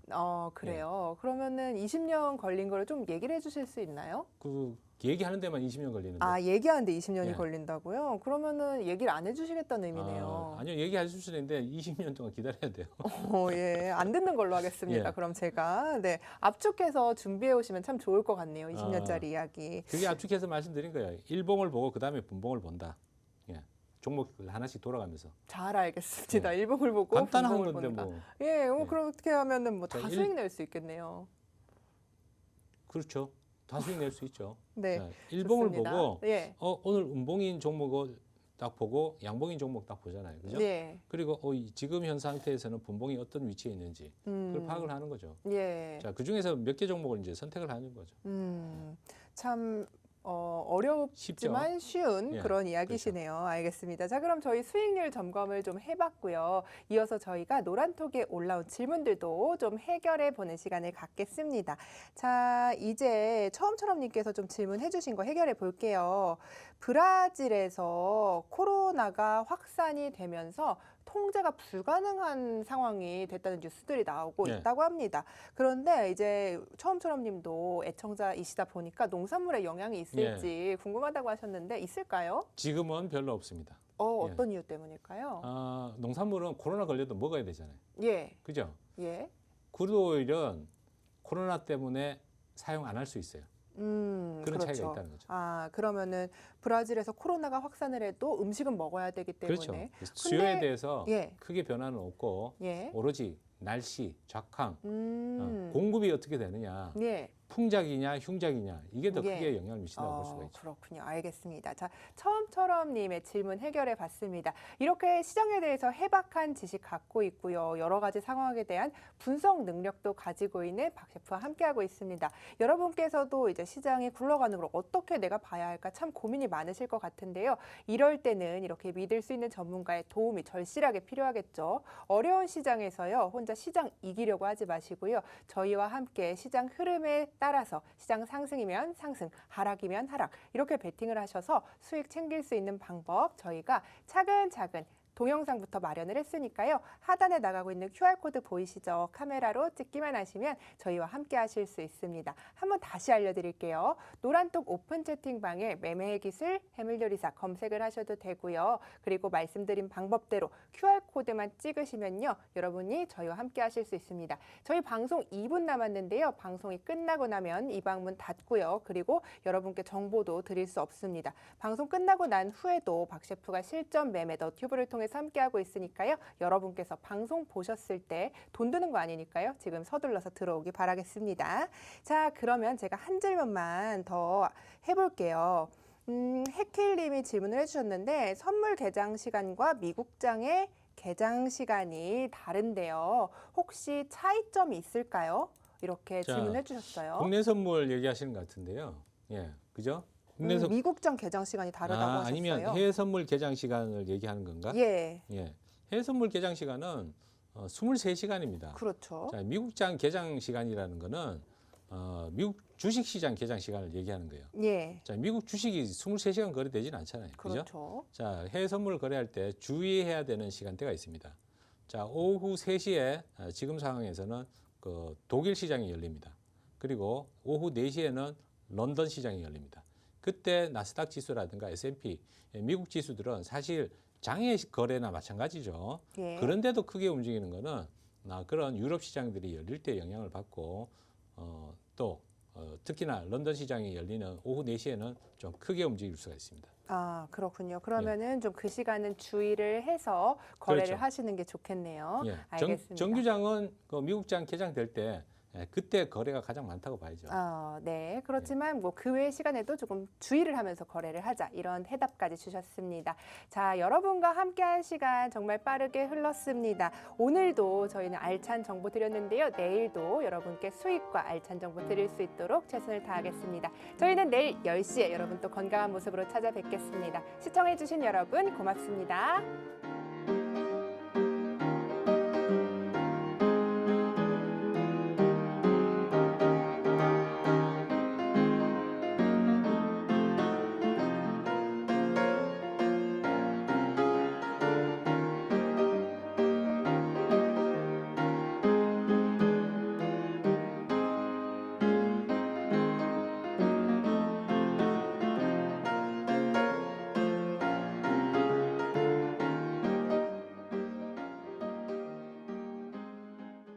그래요. 그러면은 20년 걸린 거를 좀 얘기를 해주실 수 있나요? 그 얘기하는 데만 20년 걸리는데. 얘기하는데 20년이 예. 걸린다고요? 그러면은 얘기를 안 해주시겠다는 의미네요. 아니요, 얘기할 수 있는데 20년 동안 기다려야 돼요. 예, 안 듣는 걸로 하겠습니다. 예. 그럼 제가 압축해서 준비해 오시면 참 좋을 것 같네요. 20년짜리 이야기. 그게 압축해서 말씀드린 거예요. 일봉을 보고 그다음에 분봉을 본다. 예. 종목을 하나씩 돌아가면서. 잘 알겠습니다. 예. 일봉을 보고 간단한 분봉을 건데 본다. 뭐. 예, 예. 그렇게 하면은 뭐 자, 다 수익 낼 수 있겠네요. 그렇죠. 다 수익 낼 수 있죠. 네, 자, 일봉을 좋습니다. 보고 예, 오늘 음봉인 종목을 딱 보고 양봉인 종목 딱 보잖아요. 그죠? 네, 그리고 지금 현 상태에서는 분봉이 어떤 위치에 있는지 그걸 파악을 하는 거죠. 예, 자, 그중에서 몇 개 종목을 이제 선택을 하는 거죠. 참 쉽죠? 어렵지만 쉬운 예, 그런 이야기시네요. 알겠습니다. 자, 그럼 저희 수익률 점검을 좀 해봤고요. 이어서 저희가 노란톡에 올라온 질문들도 좀 해결해 보는 시간을 갖겠습니다. 자, 이제 처음처럼님께서 좀 질문해 주신 거 해결해 볼게요. 브라질에서 코로나가 확산이 되면서 통제가 불가능한 상황이 됐다는 뉴스들이 나오고 네. 있다고 합니다. 그런데 이제 처음처럼님도 애청자이시다 보니까 농산물에 영향이 있을지 궁금하다고 하셨는데 있을까요? 지금은 별로 없습니다. 어떤 이유 때문일까요? 농산물은 코로나 걸려도 먹어야 되잖아요. 예, 그죠? 예. 구루오일은 코로나 때문에 사용 안 할 수 있어요. 그런 그렇죠. 차이가 있다는 거죠. 그러면은 브라질에서 코로나가 확산을 해도 음식은 먹어야 되기 때문에. 그렇죠. 수요에 대해서 예, 크게 변화는 없고 예. 오로지 날씨, 작황, 음, 공급이 어떻게 되느냐, 예. 풍작이냐, 흉작이냐 이게 더 예. 크게 영향을 미친다고 볼 수가 있죠. 그렇군요. 알겠습니다. 자, 처음처럼님의 질문 해결해 봤습니다. 이렇게 시장에 대해서 해박한 지식 갖고 있고요. 여러 가지 상황에 대한 분석 능력도 가지고 있는 박 셰프와 함께하고 있습니다. 여러분께서도 이제 시장이 굴러가는 걸 어떻게 내가 봐야 할까 참 고민이 많으실 것 같은데요. 이럴 때는 이렇게 믿을 수 있는 전문가의 도움이 절실하게 필요하겠죠. 어려운 시장에서요. 혼자 시장 이기려고 하지 마시고요. 저희와 함께 시장 흐름에 따라서 시장 상승이면 상승, 하락이면 하락 이렇게 베팅을 하셔서 수익 챙길 수 있는 방법 저희가 차근차근 동영상부터 마련을 했으니까요. 하단에 나가고 있는 QR코드 보이시죠? 카메라로 찍기만 하시면 저희와 함께 하실 수 있습니다. 한번 다시 알려드릴게요. 노란톡 오픈 채팅방에 매매의 기술 해물요리사 검색을 하셔도 되고요. 그리고 말씀드린 방법대로 QR코드만 찍으시면요. 여러분이 저희와 함께 하실 수 있습니다. 저희 방송 2분 남았는데요. 방송이 끝나고 나면 이 방문 닫고요. 그리고 여러분께 정보도 드릴 수 없습니다. 방송 끝나고 난 후에도 박 셰프가 실전 매매 더 튜브를 통해 함께하고 있으니까요. 여러분께서 방송 보셨을 때 돈 드는 거 아니니까요. 지금 서둘러서 들어오기 바라겠습니다. 자, 그러면 제가 한 질문만 더 해볼게요. 해킬님이 질문을 해주셨는데 선물 개장 시간과 미국장의 개장 시간이 다른데요. 혹시 차이점이 있을까요? 이렇게 질문해 주셨어요. 국내 선물 얘기하시는 것 같은데요. 예, 그죠? 미국장 개장 시간이 다르다고 하셨어요. 아니면 해외 선물 개장 시간을 얘기하는 건가? 예. 해외 선물 개장 시간은 23시간입니다. 그렇죠. 자, 미국장 개장 시간이라는 거는 미국 주식 시장 개장 시간을 얘기하는 거예요. 예. 자, 미국 주식이 23시간 거래되지는 않잖아요. 그죠? 그렇죠. 자, 해외 선물 거래할 때 주의해야 되는 시간대가 있습니다. 자, 오후 3시에 지금 상황에서는 그 독일 시장이 열립니다. 그리고 오후 4시에는 런던 시장이 열립니다. 그때 나스닥 지수라든가 S&P 미국 지수들은 사실 장외 거래나 마찬가지죠. 예. 그런데도 크게 움직이는 거는 그런 유럽 시장들이 열릴 때 영향을 받고 또 특히나 런던 시장이 열리는 오후 4시에는 좀 크게 움직일 수가 있습니다. 아, 그렇군요. 그러면은 좀 그 시간은 주의를 해서 거래를 그렇죠. 하시는 게 좋겠네요. 예, 알겠습니다. 정규장은 그 미국장 개장될 때 그때 거래가 가장 많다고 봐야죠. 네. 그렇지만 뭐 그 외의 시간에도 조금 주의를 하면서 거래를 하자. 이런 해답까지 주셨습니다. 자, 여러분과 함께한 시간 정말 빠르게 흘렀습니다. 오늘도 저희는 알찬 정보 드렸는데요. 내일도 여러분께 수익과 알찬 정보 드릴 수 있도록 최선을 다하겠습니다. 저희는 내일 10시에 여러분 또 건강한 모습으로 찾아뵙겠습니다. 시청해주신 여러분 고맙습니다.